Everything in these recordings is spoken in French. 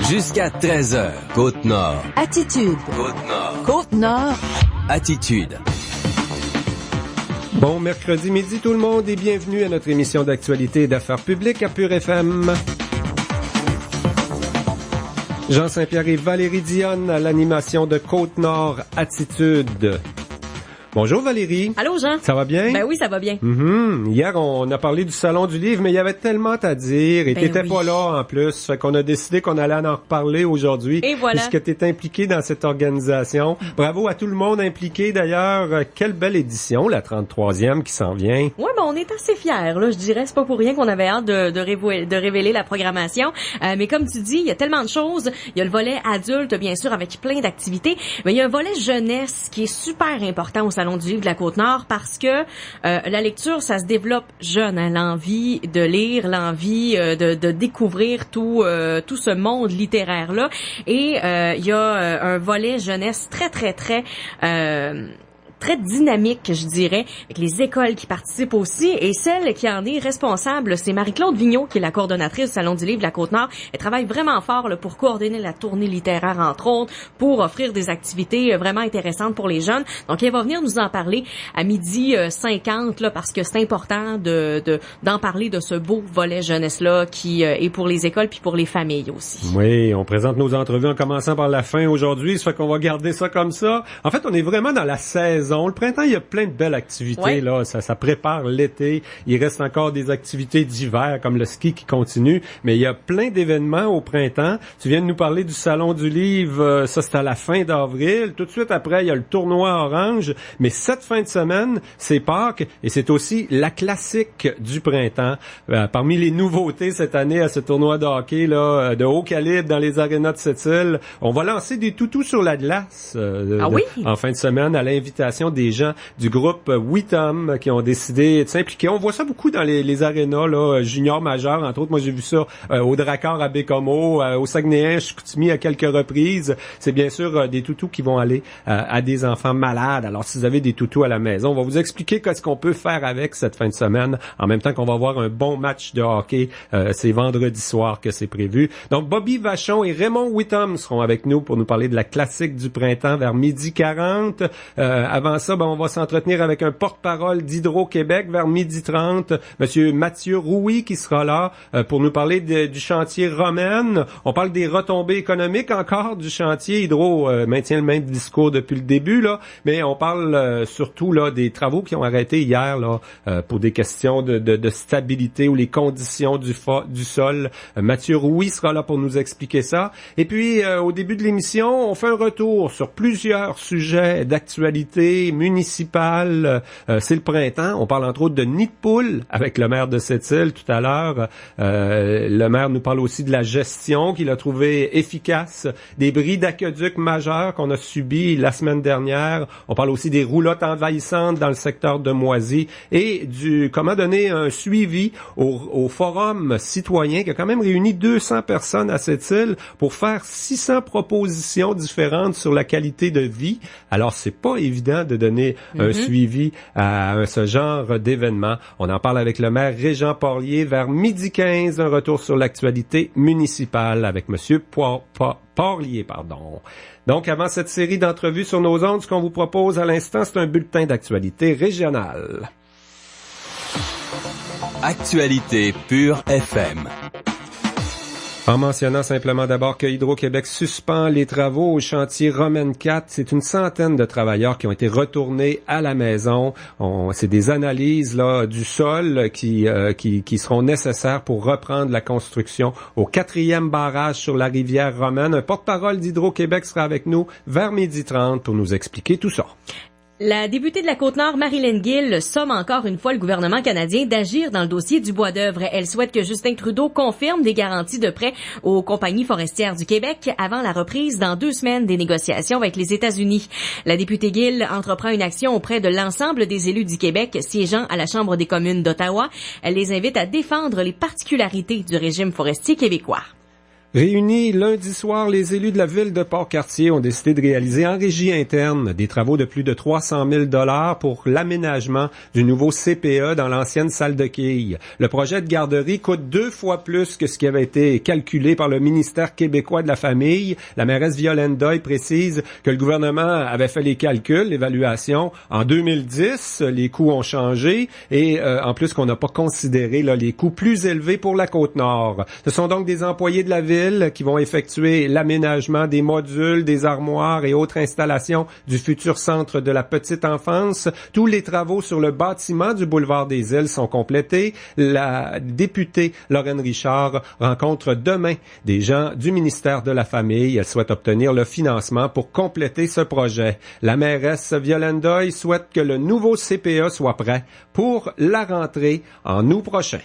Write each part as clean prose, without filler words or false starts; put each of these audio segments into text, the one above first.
Jusqu'à 13h, Côte-Nord. Attitude. Côte-Nord. Côte-Nord. Attitude. Bon mercredi midi tout le monde et bienvenue à notre émission d'actualité et d'affaires publiques à Pure FM. Jean Saint-Pierre et Valérie Dionne à l'animation de Côte-Nord Attitude. Bonjour Valérie. Allô Jean. Ça va bien? Ben oui, ça va bien. Hier, on a parlé du Salon du Livre, mais il y avait tellement à dire et t'étais pas là en plus. Fait qu'on a décidé qu'on allait en reparler aujourd'hui. Et voilà. Puisque t'es impliqué dans cette organisation. Bravo à tout le monde impliqué d'ailleurs. Quelle belle édition, la 33e qui s'en vient. Ouais, ben on est assez fiers, là. Je dirais, c'est pas pour rien qu'on avait hâte de révéler la programmation. Mais comme tu dis, il y a tellement de choses. Il y a le volet adulte, bien sûr, avec plein d'activités. Mais il y a un volet jeunesse qui est super important au Salon du Livre de la Côte-Nord parce que la lecture, ça se développe jeune, hein, l'envie de lire, l'envie de découvrir tout ce monde littéraire-là. Et il y a un volet jeunesse très dynamique, je dirais, avec les écoles qui participent aussi, et celle qui en est responsable, c'est Marie-Claude Vigneault, qui est la coordonnatrice du Salon du Livre de la Côte-Nord. Elle travaille vraiment fort là, pour coordonner la tournée littéraire, entre autres, pour offrir des activités vraiment intéressantes pour les jeunes. Donc, elle va venir nous en parler à 12h50, là, parce que c'est important d'en parler de ce beau volet jeunesse-là qui est pour les écoles puis pour les familles aussi. Oui, on présente nos entrevues en commençant par la fin aujourd'hui, ça fait qu'on va garder ça comme ça. En fait, on est vraiment dans la saison. Le printemps, il y a plein de belles activités, ouais. Là. Ça prépare l'été. Il reste encore des activités d'hiver, comme le ski qui continue. Mais il y a plein d'événements au printemps. Tu viens de nous parler du Salon du Livre. Ça, c'est à la fin d'avril. Tout de suite après, il y a le tournoi orange. Mais cette fin de semaine, c'est Pâques. Et c'est aussi la classique du printemps. Parmi les nouveautés cette année à ce tournoi de hockey, là, de haut calibre dans les arénas de Sept-Îles, on va lancer des toutous sur la glace en fin de semaine à l'invitation des gens du groupe Witom qui ont décidé de s'impliquer. On voit ça beaucoup dans les arénas là, juniors majeurs, entre autres. Moi, j'ai vu ça au Drakkar à Bécomo, au Saguenay, Chicoutimi à quelques reprises. C'est bien sûr des toutous qui vont aller à des enfants malades. Alors, si vous avez des toutous à la maison, on va vous expliquer qu'est-ce qu'on peut faire avec cette fin de semaine, en même temps qu'on va avoir un bon match de hockey. C'est vendredi soir que c'est prévu. Donc, Bobby Vachon et Raymond Witom seront avec nous pour nous parler de la classique du printemps vers 12h40. Avant ça, on va s'entretenir avec un porte-parole d'Hydro-Québec vers 12h30, Monsieur Mathieu Rouy qui sera là pour nous parler du chantier Romaine. On parle des retombées économiques encore du chantier. Hydro maintient le même discours depuis le début, là, mais on parle surtout là des travaux qui ont arrêté hier là pour des questions de stabilité ou les conditions du sol. Mathieu Rouy sera là pour nous expliquer ça. Et puis, au début de l'émission, on fait un retour sur plusieurs sujets d'actualité municipale. C'est le printemps. On parle entre autres de nid de poule avec le maire de Sept-Îles tout à l'heure. Le maire nous parle aussi de la gestion qu'il a trouvée efficace, des bris d'aqueduc majeurs qu'on a subis la semaine dernière. On parle aussi des roulottes envahissantes dans le secteur de Moisy et du comment donner un suivi au forum citoyen qui a quand même réuni 200 personnes à Sept-Îles pour faire 600 propositions différentes sur la qualité de vie. Alors, c'est pas évident de donner un suivi à ce genre d'événement. On en parle avec le maire Régent Porlier vers 12h15, un retour sur l'actualité municipale avec Monsieur Porlier. Donc, avant cette série d'entrevues sur nos ondes, ce qu'on vous propose à l'instant, c'est un bulletin d'actualité régionale. Actualité Pure FM. En mentionnant simplement d'abord que Hydro-Québec suspend les travaux au chantier Romaine 4. C'est une centaine de travailleurs qui ont été retournés à la maison. C'est des analyses là du sol qui seront nécessaires pour reprendre la construction au 4e barrage sur la rivière Romaine. Un porte-parole d'Hydro-Québec sera avec nous vers 12h30 pour nous expliquer tout ça. La députée de la Côte-Nord, Marilyn Gill, somme encore une fois le gouvernement canadien d'agir dans le dossier du bois d'œuvre. Elle souhaite que Justin Trudeau confirme des garanties de prêt aux compagnies forestières du Québec avant la reprise dans 2 semaines des négociations avec les États-Unis. La députée Gill entreprend une action auprès de l'ensemble des élus du Québec siégeant à la Chambre des communes d'Ottawa. Elle les invite à défendre les particularités du régime forestier québécois. Réunis lundi soir, les élus de la ville de Port-Cartier ont décidé de réaliser en régie interne des travaux de plus de 300 000 $ pour l'aménagement du nouveau CPE dans l'ancienne salle de quilles. Le projet de garderie coûte 2 fois plus que ce qui avait été calculé par le ministère québécois de la Famille. La mairesse Violaine Doyle précise que le gouvernement avait fait les calculs, l'évaluation en 2010. Les coûts ont changé et en plus qu'on n'a pas considéré là, les coûts plus élevés pour la Côte-Nord. Ce sont donc des employés de la ville qui vont effectuer l'aménagement des modules, des armoires et autres installations du futur centre de la petite enfance. Tous les travaux sur le bâtiment du boulevard des Îles sont complétés. La députée Lorraine Richard rencontre demain des gens du ministère de la Famille. Elle souhaite obtenir le financement pour compléter ce projet. La mairesse Violaine Doyle souhaite que le nouveau CPE soit prêt pour la rentrée en août prochain.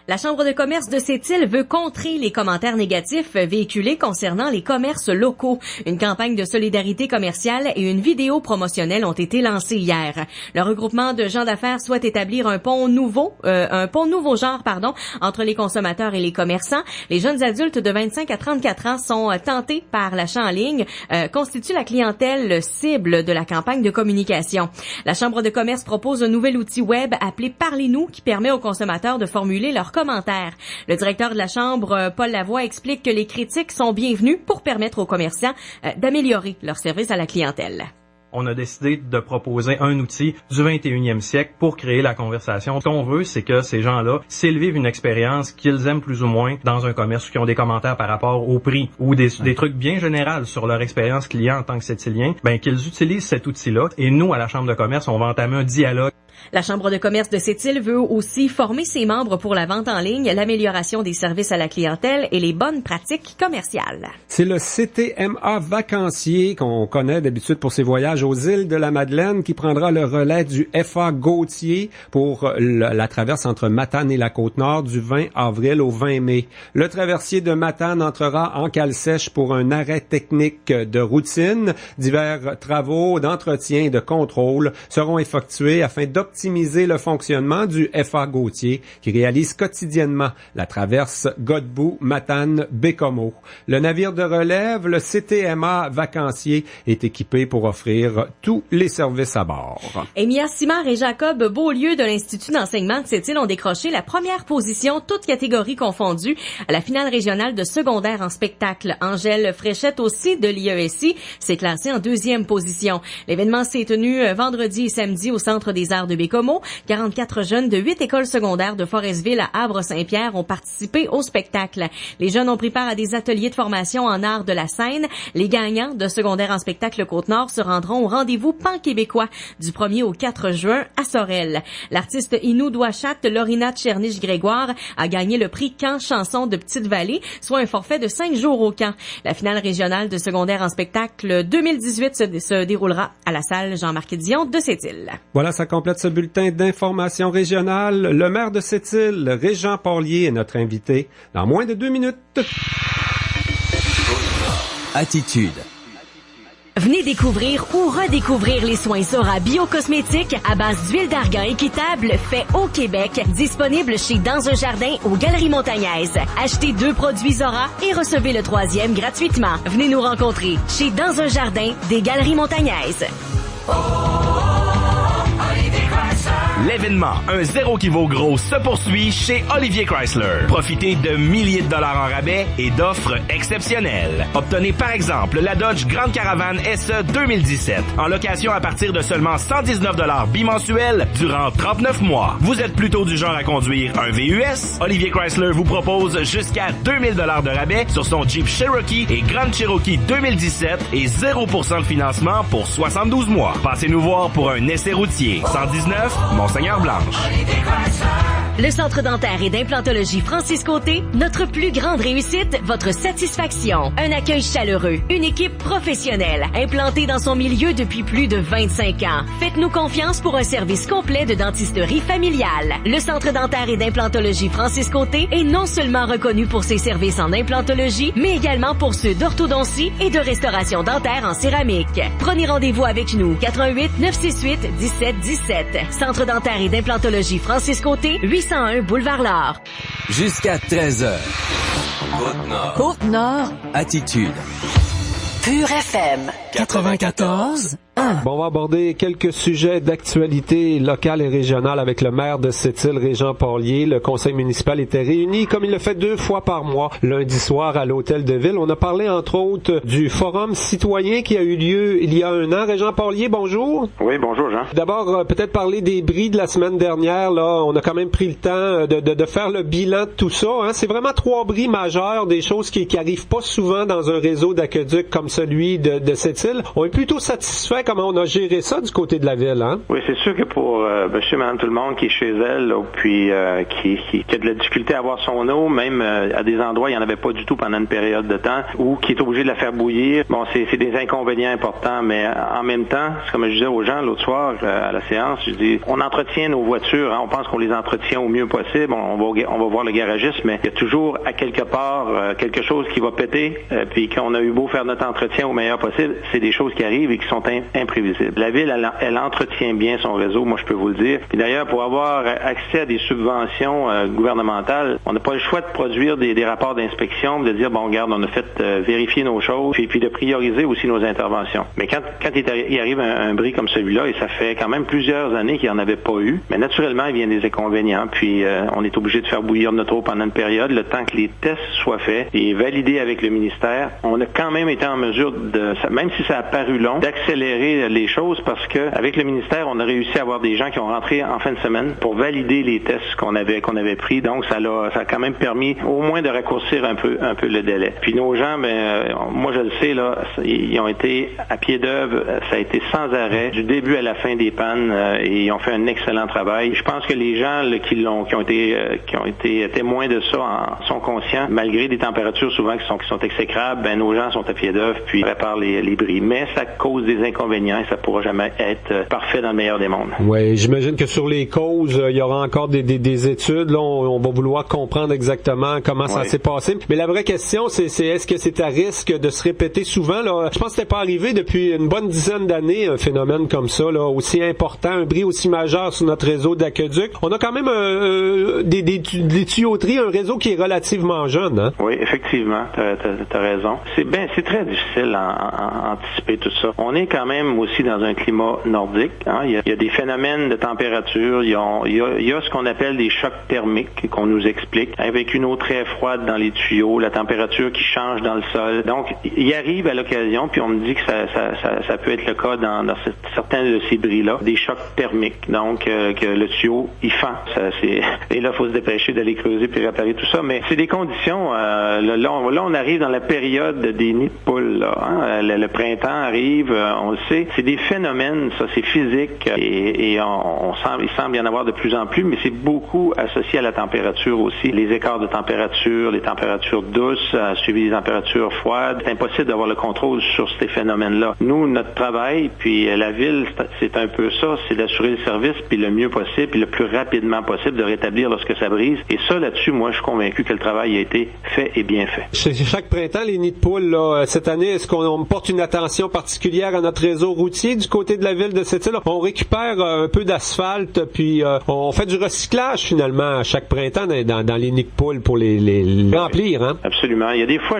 La Chambre de commerce de Sept-Îles veut contrer les commentaires négatifs véhiculés concernant les commerces locaux. Une campagne de solidarité commerciale et une vidéo promotionnelle ont été lancées hier. Le regroupement de gens d'affaires souhaite établir un pont nouveau genre, entre les consommateurs et les commerçants. Les jeunes adultes de 25 à 34 ans sont tentés par l'achat en ligne, constituent la clientèle cible de la campagne de communication. La Chambre de commerce propose un nouvel outil web appelé Parlez-nous qui permet aux consommateurs de formuler leurs commentaires. Le directeur de la Chambre, Paul Lavoie, explique que les critiques sont bienvenues pour permettre aux commerçants d'améliorer leur service à la clientèle. On a décidé de proposer un outil du 21e siècle pour créer la conversation. Ce qu'on veut, c'est que ces gens-là, s'ils vivent une expérience qu'ils aiment plus ou moins dans un commerce ou qui ont des commentaires par rapport au prix ou des trucs bien généraux sur leur expérience client en tant que Sept-Îliens, qu'ils utilisent cet outil-là. Et nous, à la Chambre de commerce, on va entamer un dialogue. La Chambre de commerce de Sept-Îles veut aussi former ses membres pour la vente en ligne, l'amélioration des services à la clientèle et les bonnes pratiques commerciales. C'est le CTMA vacancier qu'on connaît d'habitude pour ses voyages aux îles de la Madeleine qui prendra le relais du FA Gautier pour la traverse entre Matane et la Côte-Nord du 20 avril au 20 mai. Le traversier de Matane entrera en cale sèche pour un arrêt technique de routine. Divers travaux d'entretien et de contrôle seront effectués afin d'optimiser le fonctionnement du FA Gautier qui réalise quotidiennement la traverse Godbout-Matane-Bécomo. Le navire de relève, le CTMA vacancier, est équipé pour offrir tous les services à bord. Émia Simard et Jacob Beaulieu de l'Institut d'enseignement de Sept-Îles ont décroché la première position, toutes catégories confondues, à la finale régionale de secondaire en spectacle. Angèle Fréchette aussi de l'IESI s'est classée en 2e position. L'événement s'est tenu vendredi et samedi au Centre des arts de Bécomo. 44 jeunes de 8 écoles secondaires de Forestville à Havre-Saint-Pierre ont participé au spectacle. Les jeunes ont pris part à des ateliers de formation en art de la scène. Les gagnants de secondaire en spectacle Côte-Nord se rendront au rendez-vous pan-québécois du 1er au 4 juin à Sorel. L'artiste Inou Douachat, Lorina Tchernich-Grégoire, a gagné le prix Camp Chanson de Petite-Vallée, soit un forfait de 5 jours au camp. La finale régionale de secondaire en spectacle 2018 se déroulera à la salle Jean-Marc Dion de Sept-Îles. Voilà, ça complète ce bulletin d'information régionale. Le maire de Sept-Îles, Régent Porlier, est notre invité dans moins de 2 minutes. Attitude. Venez découvrir ou redécouvrir les soins Zora Biocosmétiques à base d'huile d'argan équitable fait au Québec, disponible chez Dans un Jardin aux Galeries Montagnaise. Achetez 2 produits Zora et recevez le 3e gratuitement. Venez nous rencontrer chez Dans un Jardin des Galeries Montagnaise. L'événement Un zéro qui vaut gros se poursuit chez Olivier Chrysler. Profitez de milliers de dollars en rabais et d'offres exceptionnelles. Obtenez par exemple la Dodge Grande Caravane SE 2017 en location à partir de seulement 119 $ bimensuels durant 39 mois. Vous êtes plutôt du genre à conduire un VUS? Olivier Chrysler vous propose jusqu'à 2000 $ de rabais sur son Jeep Cherokee et Grand Cherokee 2017 et 0% de financement pour 72 mois. Passez nous voir pour un essai routier. 119 Mont-Seigneur-Blanche. Le Centre dentaire et d'implantologie Francis Côté, notre plus grande réussite, votre satisfaction. Un accueil chaleureux, une équipe professionnelle, implantée dans son milieu depuis plus de 25 ans. Faites-nous confiance pour un service complet de dentisterie familiale. Le Centre dentaire et d'implantologie Francis Côté est non seulement reconnu pour ses services en implantologie, mais également pour ceux d'orthodontie et de restauration dentaire en céramique. Prenez rendez-vous avec nous, 88 968 17 17. Centre dentaire et d'implantologie Francis Côté, 801 Boulevard L'Or. Jusqu'à 13h. Côte-Nord. Côte-Nord. Attitude. Pure FM. 94. Bon, on va aborder quelques sujets d'actualité locale et régionale avec le maire de Sept-Îles, Régent Porlier. Le conseil municipal était réuni, comme il le fait 2 fois par mois, lundi soir à l'Hôtel de Ville. On a parlé, entre autres, du forum citoyen qui a eu lieu il y a 1 an. Régent Porlier, bonjour. Oui, bonjour, Jean. D'abord, peut-être parler des bris de la semaine dernière. Là, on a quand même pris le temps de faire le bilan de tout ça. Hein. C'est vraiment 3 bris majeurs, des choses qui arrivent pas souvent dans un réseau d'aqueduc comme celui de Sept-Îles. On est plutôt satisfait comment on a géré ça du côté de la ville, hein? Oui, c'est sûr que pour monsieur, madame, tout le monde qui est chez elle, là, puis qui a de la difficulté à avoir son eau, même à des endroits, il n'y en avait pas du tout pendant une période de temps, ou qui est obligé de la faire bouillir. Bon, c'est des inconvénients importants, mais en même temps, c'est comme je disais aux gens l'autre soir à la séance, je dis, on entretient nos voitures, hein, on pense qu'on les entretient au mieux possible, on va voir le garagiste, mais il y a toujours à quelque part quelque chose qui va péter, puis qu'on a eu beau faire notre entretien au meilleur possible, c'est des choses qui arrivent et qui sont imprévisibles. La ville, elle entretient bien son réseau, moi je peux vous le dire. Puis d'ailleurs, pour avoir accès à des subventions gouvernementales, on n'a pas le choix de produire des rapports d'inspection, de dire, bon, regarde, on a fait vérifier nos choses, puis de prioriser aussi nos interventions. Mais quand il arrive un bris comme celui-là, et ça fait quand même plusieurs années qu'il n'y en avait pas eu, mais naturellement, il vient des inconvénients, puis on est obligé de faire bouillir notre eau pendant une période, le temps que les tests soient faits et validés avec le ministère. On a quand même été en mesure même si ça a paru long, d'accélérer les choses parce que avec le ministère, on a réussi à avoir des gens qui ont rentré en fin de semaine pour valider les tests qu'on avait pris. Donc ça a quand même permis au moins de raccourcir un peu le délai. Puis nos gens, moi je le sais là, ils ont été à pied d'œuvre, ça a été sans arrêt du début à la fin des pannes et ils ont fait un excellent travail. Je pense que les gens qui ont été témoins de ça sont conscients, malgré des températures souvent qui sont exécrables, nos gens sont à pied d'œuvre puis réparent les bris. Mais ça cause des inconvénients et ça pourra jamais être parfait dans le meilleur des mondes. Oui, j'imagine que sur les causes, il y aura encore des études. Là, on va vouloir comprendre exactement comment ça s'est passé. Mais la vraie question, c'est est-ce que c'est à risque de se répéter souvent? Là? Je pense que c'était pas arrivé depuis une bonne dizaine d'années, un phénomène comme ça, là, aussi important, un bris aussi majeur sur notre réseau d'aqueduc. On a quand même des tuyauteries, un réseau qui est relativement jeune. Hein? Oui, effectivement, t'as raison. C'est très difficile à anticiper tout ça. On est quand même aussi dans un climat nordique. Hein? Il y a des phénomènes de température. Il y a ce qu'on appelle des chocs thermiques qu'on nous explique, avec une eau très froide dans les tuyaux, la température qui change dans le sol. Donc, il arrive à l'occasion, puis on me dit que ça peut être le cas dans certains de ces bris-là, des chocs thermiques. Donc, que le tuyau, il fend. Et là, il faut se dépêcher d'aller creuser puis réparer tout ça. Mais c'est des conditions. Là, on arrive dans la période des nids de poules. Là, hein? Le printemps arrive, on le sait. C'est des phénomènes, ça, c'est physique. Et il semble y en avoir de plus en plus, mais c'est beaucoup associé à la température aussi. Les écarts de température, les températures douces, suivi des températures froides. C'est impossible d'avoir le contrôle sur ces phénomènes-là. Nous, notre travail, puis la ville, c'est un peu ça, c'est d'assurer le service, puis le mieux possible, puis le plus rapidement possible de rétablir lorsque ça brise. Et ça, là-dessus, moi, je suis convaincu que le travail a été fait et bien fait. Chaque printemps, les nids de poules, là, cette année, est-ce qu'on porte une attention particulière à notre réseau routier du côté de la ville de Sept-Îles? On récupère un peu d'asphalte, puis on fait du recyclage, finalement, à chaque printemps dans les nids de poules pour les remplir, hein? Absolument. Il y a des fois,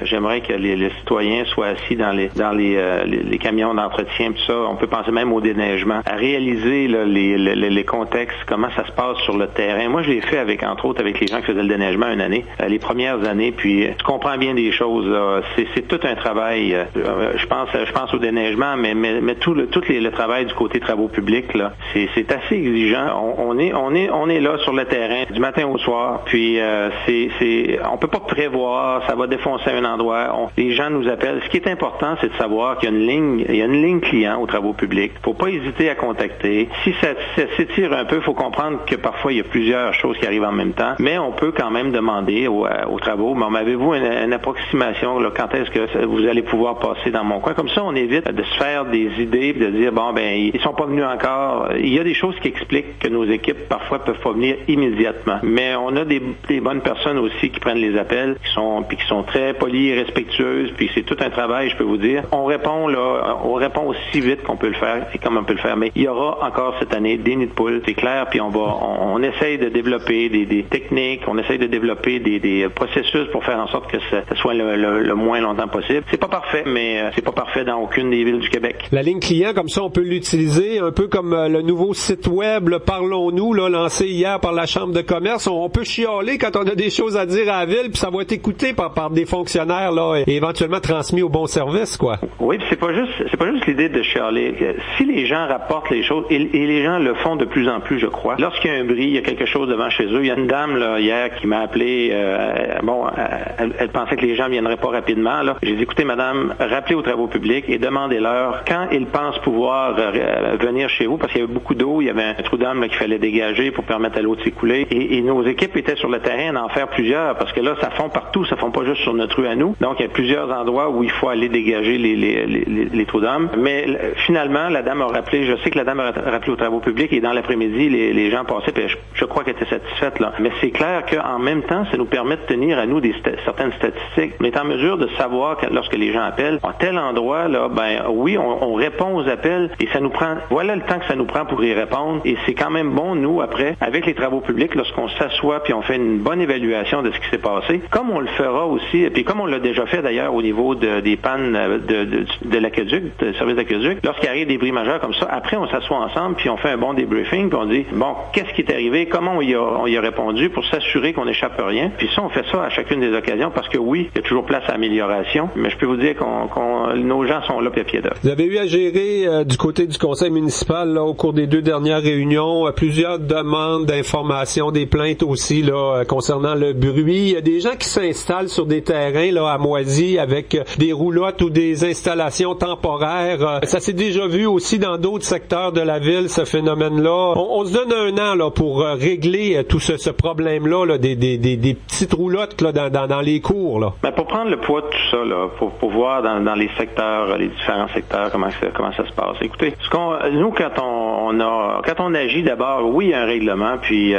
j'aimerais que les citoyens soient assis dans les camions d'entretien, tout ça. On peut penser même au déneigement, à réaliser là, les contextes, comment ça se passe sur le terrain. Moi, je l'ai fait entre autres avec les gens qui faisaient le déneigement une année, les premières années, puis tu comprends bien des choses. Là. C'est tout un travail. Je pense au déneigement, mais tout le travail du côté travaux publics là, c'est assez exigeant. On est là sur le terrain du matin au soir, puis on peut pas prévoir, ça va défoncer un endroit. Les gens nous appellent. Ce qui est important, c'est de savoir qu'il y a une ligne client aux travaux publics. Faut pas hésiter à contacter. Si ça s'étire un peu, faut comprendre que parfois il y a plusieurs choses qui arrivent en même temps, mais on peut quand même demander aux travaux, mais avez-vous une approximation là, quand est-ce que vous allez pouvoir passer dans mon coin. Comme ça, on évite de se faire des idées, de dire, bon, ben, ils sont pas venus encore. Il y a des choses qui expliquent que nos équipes, parfois, peuvent pas venir immédiatement. Mais on a des bonnes personnes aussi qui prennent les appels, qui sont très polies et respectueuses, puis c'est tout un travail, je peux vous dire. On répond aussi vite qu'on peut le faire et comme on peut le faire. Mais il y aura encore cette année des nids de poules, c'est clair, puis on essaye de développer des techniques, on essaye de développer des processus pour faire en sorte que ça soit le moins longtemps possible. C'est pas parfait, mais c'est pas parfait dans aucune des villes du Québec. La ligne client, comme ça, on peut l'utiliser un peu comme le nouveau site web, là, Parlons-nous, là, lancé hier par la Chambre de commerce. On peut chialer quand on a des choses à dire à la ville, puis ça va être écouté par des fonctionnaires là, et éventuellement transmis au bon service, quoi. Oui, puis c'est pas juste l'idée de chialer. Si les gens rapportent les choses, et les gens le font de plus en plus, je crois. Lorsqu'il y a un bris, il y a quelque chose devant chez eux. Il y a une dame là, hier qui m'a appelé. Elle pensait que les gens viendraient pas rapidement. Là. J'ai dit, écoutez, madame, rappelez aux travaux publics et demandez-leur quand ils pensent pouvoir venir chez vous, parce qu'il y avait beaucoup d'eau. Il y avait un trou d'homme qu'il fallait dégager pour permettre à l'eau de s'écouler. Et nos équipes étaient sur le terrain d'en faire plusieurs, parce que là, ça fond partout. Ça fond pas juste sur notre rue à nous. Donc, il y a plusieurs endroits où il faut aller dégager les trous d'hommes. Mais finalement, la dame a rappelé, je sais que la dame a rappelé aux travaux publics et dans l'après-midi, les gens passaient, puis je crois qu'elle était satisfaite. Là. Mais c'est clair qu'en même temps, ça nous permet de tenir à nous certaines statistiques. On est en mesure de savoir que lorsque les gens appellent, à tel endroit, là, oui, on répond aux appels et ça nous prend, voilà le temps que ça nous prend pour y répondre. Et c'est quand même bon, nous, après, avec les travaux publics, lorsqu'on s'assoit puis on fait une bonne évaluation de ce qui s'est passé, comme on le fera aussi, et puis comme on l'a déjà fait d'ailleurs au niveau des pannes de l'aqueduc, de service d'aqueduc, lorsqu'il arrive des bris majeurs comme ça, après on s'assoit ensemble puis on fait un bon débriefing puis on dit, bon, qu'est-ce qui est arrivé, comment on y a répondu pour s'assurer qu'on n'échappe à rien. Puis ça, on fait ça à chacune des occasions parce que oui, il y a toujours place à amélioration, mais je peux vous dire nos gens sont là puis à pied d'œuvre. Vous avez eu à gérer du côté du conseil municipal là, au cours des 2 dernières réunions plusieurs demandes d'informations, des plaintes aussi là, concernant le bruit. Il y a des gens qui s'installent sur des terrains là, à Moisy avec des roulottes ou des installations temporaires. Ça s'est déjà vu aussi dans d'autres secteurs de la ville, ce phénomène-là. On se donne un an là, pour régler tout ce problème-là là, des petites roulottes là, dans les cours. Là. Ben, pour prendre le poids de tout ça, là, pour voir dans les secteurs, les différents secteurs, comment ça se passe. Écoutez, nous, quand on agit d'abord, oui, il y a un règlement, puis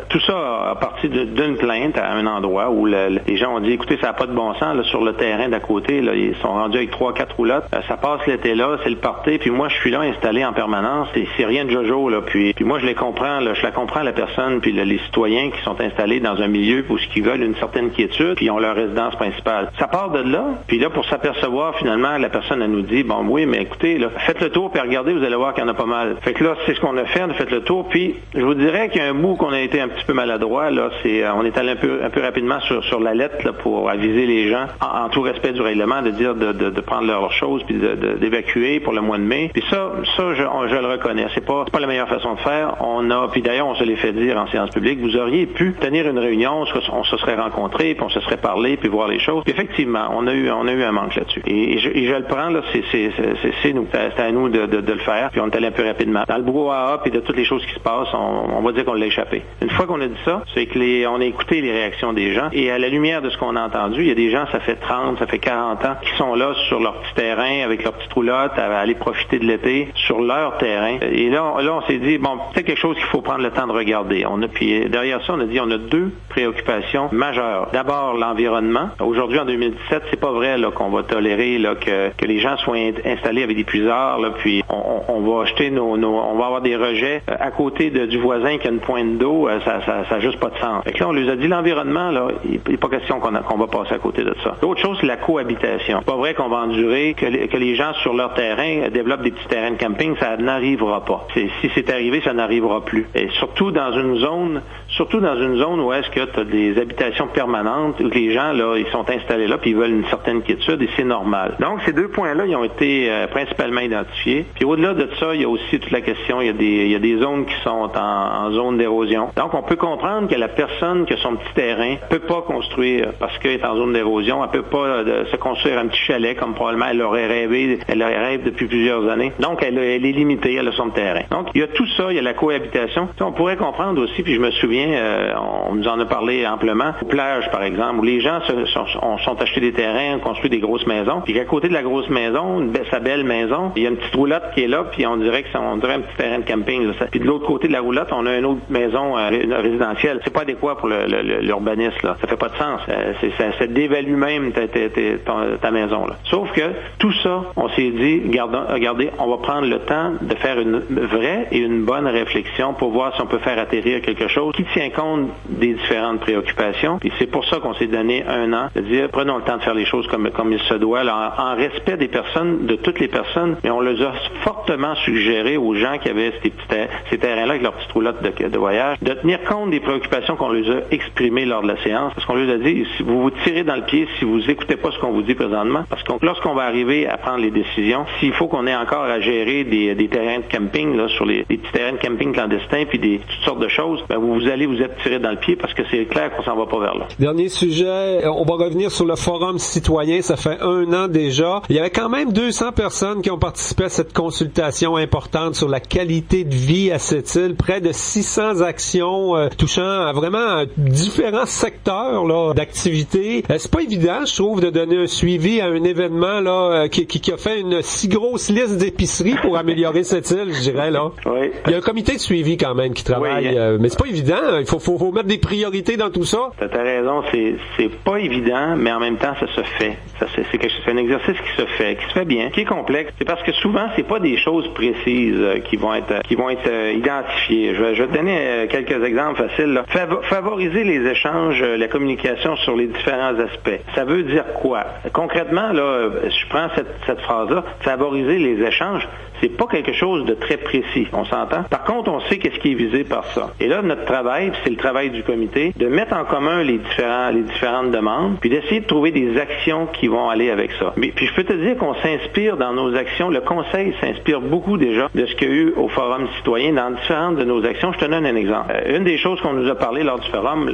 tout ça a parti d'une plainte à un endroit où les gens ont dit, écoutez, ça n'a pas de bon sens, là, sur le terrain d'à côté, là, ils sont rendus avec 3-4 roulottes, ça passe l'été là, c'est le party, puis moi, je suis là installé en permanence, et c'est rien de jojo, là, puis moi, je les comprends, là, je la comprends, la personne, puis les citoyens qui sont installés dans un milieu où ils veulent une certaine quiétude, puis ils ont leur résidence principale. Ça part de là, puis là, pour s'apercevoir, finalement, la personne, elle nous dit, bon, oui, mais écoutez, là, faites le tour, puis regardez, vous allez voir qu'il y en a pas mal. Fait que là, c'est ce qu'on a fait, on a fait le tour, puis je vous dirais qu'il y a un bout qu'on a été un petit peu maladroit, là, on est allé un peu rapidement sur la lettre, là, pour aviser les gens, en tout respect du règlement, de dire de prendre leurs choses, puis d'évacuer pour le mois de mai. Puis ça, je le reconnais. C'est pas la meilleure façon de faire. Puis d'ailleurs, on se l'est fait dire en séance publique, vous auriez pu tenir une réunion, on se serait rencontrés, puis on se serait parlé, puis voir les choses. Puis effectivement, on a eu un manque là-dessus. Et je le prends, là, c'est nous. C'est à nous de le faire, puis on est allé un peu rapidement. Dans le brouhaha, puis de toutes les choses qui se passent, on va dire qu'on l'a échappé. Une fois qu'on a dit ça, c'est que on a écouté les réactions des gens, et à la lumière de ce qu'on a entendu, il y a des gens, ça fait 30, ça fait 40 ans, qui sont là sur leur petit terrain, avec leur petite roulotte, à aller profiter de l'été, sur leur terrain. Et là, on s'est dit, bon, c'est quelque chose qu'il faut prendre le temps de regarder. Puis derrière ça, on a dit, on a 2 préoccupations majeures. D'abord, l'environnement. Aujourd'hui, en 2017, c'est pas vrai là, qu'on va tolérer là, que les gens soient installés avec des puisards, là, puis on va acheter on va avoir des rejets à côté du voisin qui a une pointe d'eau, ça a juste pas de sens. Fait que là, on lui a dit, l'environnement, là, il n'est pas question qu'on va passer à côté de ça. L'autre chose, c'est la cohabitation. C'est pas vrai qu'on va endurer que les gens sur leur terrain développent des petits terrains de camping, ça n'arrivera pas. Si c'est arrivé, ça n'arrivera plus. Et surtout dans une zone où est-ce que tu as des habitations permanentes, où les gens, là, ils sont installés là, puis ils veulent une certaine quiétude, et c'est normal. Donc, ces 2 points-là, ils ont été principalement identifiés. Puis au-delà de ça, il y a aussi aussi toute la question, il y a des zones qui sont en zone d'érosion. Donc, on peut comprendre que la personne qui a son petit terrain peut pas construire parce qu'elle est en zone d'érosion, elle peut pas se construire un petit chalet comme probablement elle aurait rêvé depuis plusieurs années. Donc, elle est limitée, elle a son terrain. Donc, il y a tout ça, il y a la cohabitation. On pourrait comprendre aussi, puis je me souviens, on nous en a parlé amplement, aux plages, par exemple, où les gens sont achetés des terrains, ont construit des grosses maisons, puis qu'à côté de la grosse maison, sa belle maison, il y a une petite roulotte qui est là, puis on dirait un petit terrain de camping. Là. Puis de l'autre côté de la roulotte, on a une autre maison résidentielle. C'est pas adéquat pour l'urbanisme, là. Ça fait pas de sens. Ça dévalue même ta maison, là. Sauf que tout ça, on s'est dit, regardez, on va prendre le temps de faire une vraie et une bonne réflexion pour voir si on peut faire atterrir quelque chose qui tient compte des différentes préoccupations. Et c'est pour ça qu'on s'est donné 1 an de dire, prenons le temps de faire les choses comme il se doit, là, en respect des personnes, de toutes les personnes, mais on les a fortement suggéré aux gens qui avaient ces terrains-là avec leur petite roulotte de voyage, de tenir compte des préoccupations qu'on leur a exprimées lors de la séance, parce qu'on leur a dit, si vous vous tirez dans le pied, si vous écoutez pas ce qu'on vous dit présentement, parce que lorsqu'on va arriver à prendre les décisions, s'il faut qu'on ait encore à gérer des terrains de camping, là, sur les petits terrains de camping clandestins, puis toutes sortes de choses, ben vous allez vous être tiré dans le pied parce que c'est clair qu'on s'en va pas vers là. Dernier sujet, on va revenir sur le forum citoyen, ça fait 1 an déjà. Il y avait quand même 200 personnes qui ont participé à cette consultation importante sur la qualité de vie à cette île, près de 600 actions touchant à vraiment différents secteurs là, d'activité. C'est pas évident, je trouve, de donner un suivi à un événement là qui a fait une si grosse liste d'épiceries pour améliorer cette île, je dirais là. Oui. Il y a un comité de suivi quand même qui travaille, oui, mais c'est pas évident. Il faut mettre des priorités dans tout ça. T'as raison, c'est pas évident, mais en même temps ça se fait. C'est un exercice qui se fait bien, qui est complexe. C'est parce que souvent c'est pas des choses précises qui vont être identifiées. Je vais te donner quelques exemples faciles. Là. Favoriser les échanges, la communication sur les différents aspects. Ça veut dire quoi? Concrètement, là, je prends cette phrase-là, favoriser les échanges, c'est pas quelque chose de très précis, on s'entend. Par contre, on sait qu'est-ce qui est visé par ça. Et là, notre travail, c'est le travail du comité, de mettre en commun les différentes demandes, puis d'essayer de trouver des actions qui vont aller avec ça. Mais puis je peux te dire qu'on s'inspire dans nos actions, le Conseil s'inspire beaucoup déjà de ce qu'il y a eu au Forum citoyen dans différentes de nos actions. Je te donne un exemple. Une des choses qu'on nous a parlé lors du Forum,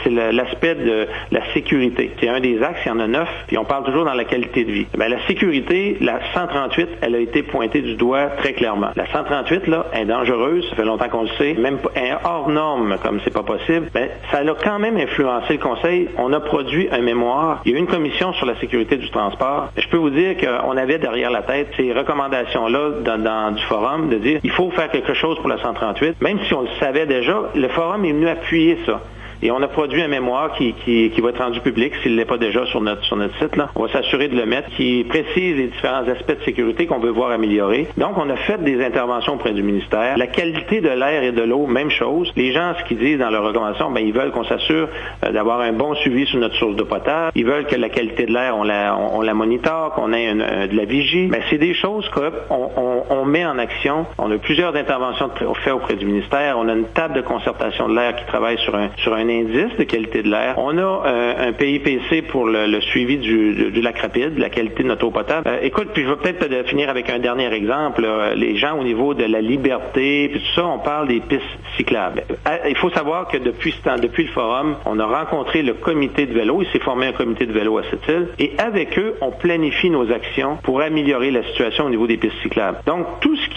c'est l'aspect de la sécurité. C'est un des axes, il y en a 9, puis on parle toujours dans la qualité de vie. La sécurité, la 138, elle a été pointée du doigt très clairement. La 138, là, est dangereuse, ça fait longtemps qu'on le sait, même hors norme, comme c'est pas possible, ça a quand même influencé le Conseil. On a produit un mémoire. Il y a eu une commission sur la sécurité du transport. Je peux vous dire qu'on avait derrière la tête ces recommandations-là dans du Forum, de dire il faut faire quelque chose pour la 138. Même si on le savait déjà, le Forum est venu appuyer ça. Et on a produit un mémoire qui va être rendu public, s'il ne l'est pas déjà sur notre site, là. On va s'assurer de le mettre, qui précise les différents aspects de sécurité qu'on veut voir améliorer. Donc, on a fait des interventions auprès du ministère. La qualité de l'air et de l'eau, même chose. Les gens, ce qu'ils disent dans leurs recommandations, ils veulent qu'on s'assure d'avoir un bon suivi sur notre source d'eau potable. Ils veulent que la qualité de l'air, on la monitore, qu'on ait de la vigie. Mais c'est des choses qu'on met en action. On a plusieurs interventions faites auprès du ministère. On a une table de concertation de l'air qui travaille sur un indice de qualité de l'air. On a un PIPC pour le suivi du lac rapide, la qualité de notre eau potable. Écoute, puis je vais peut-être finir avec un dernier exemple. Là. Les gens au niveau de la liberté, puis tout ça, on parle des pistes cyclables. Il faut savoir que depuis le Forum, on a rencontré le comité de vélo. Il s'est formé un comité de vélo à cette île. Et avec eux, on planifie nos actions pour améliorer la situation au niveau des pistes cyclables. Donc, tout ce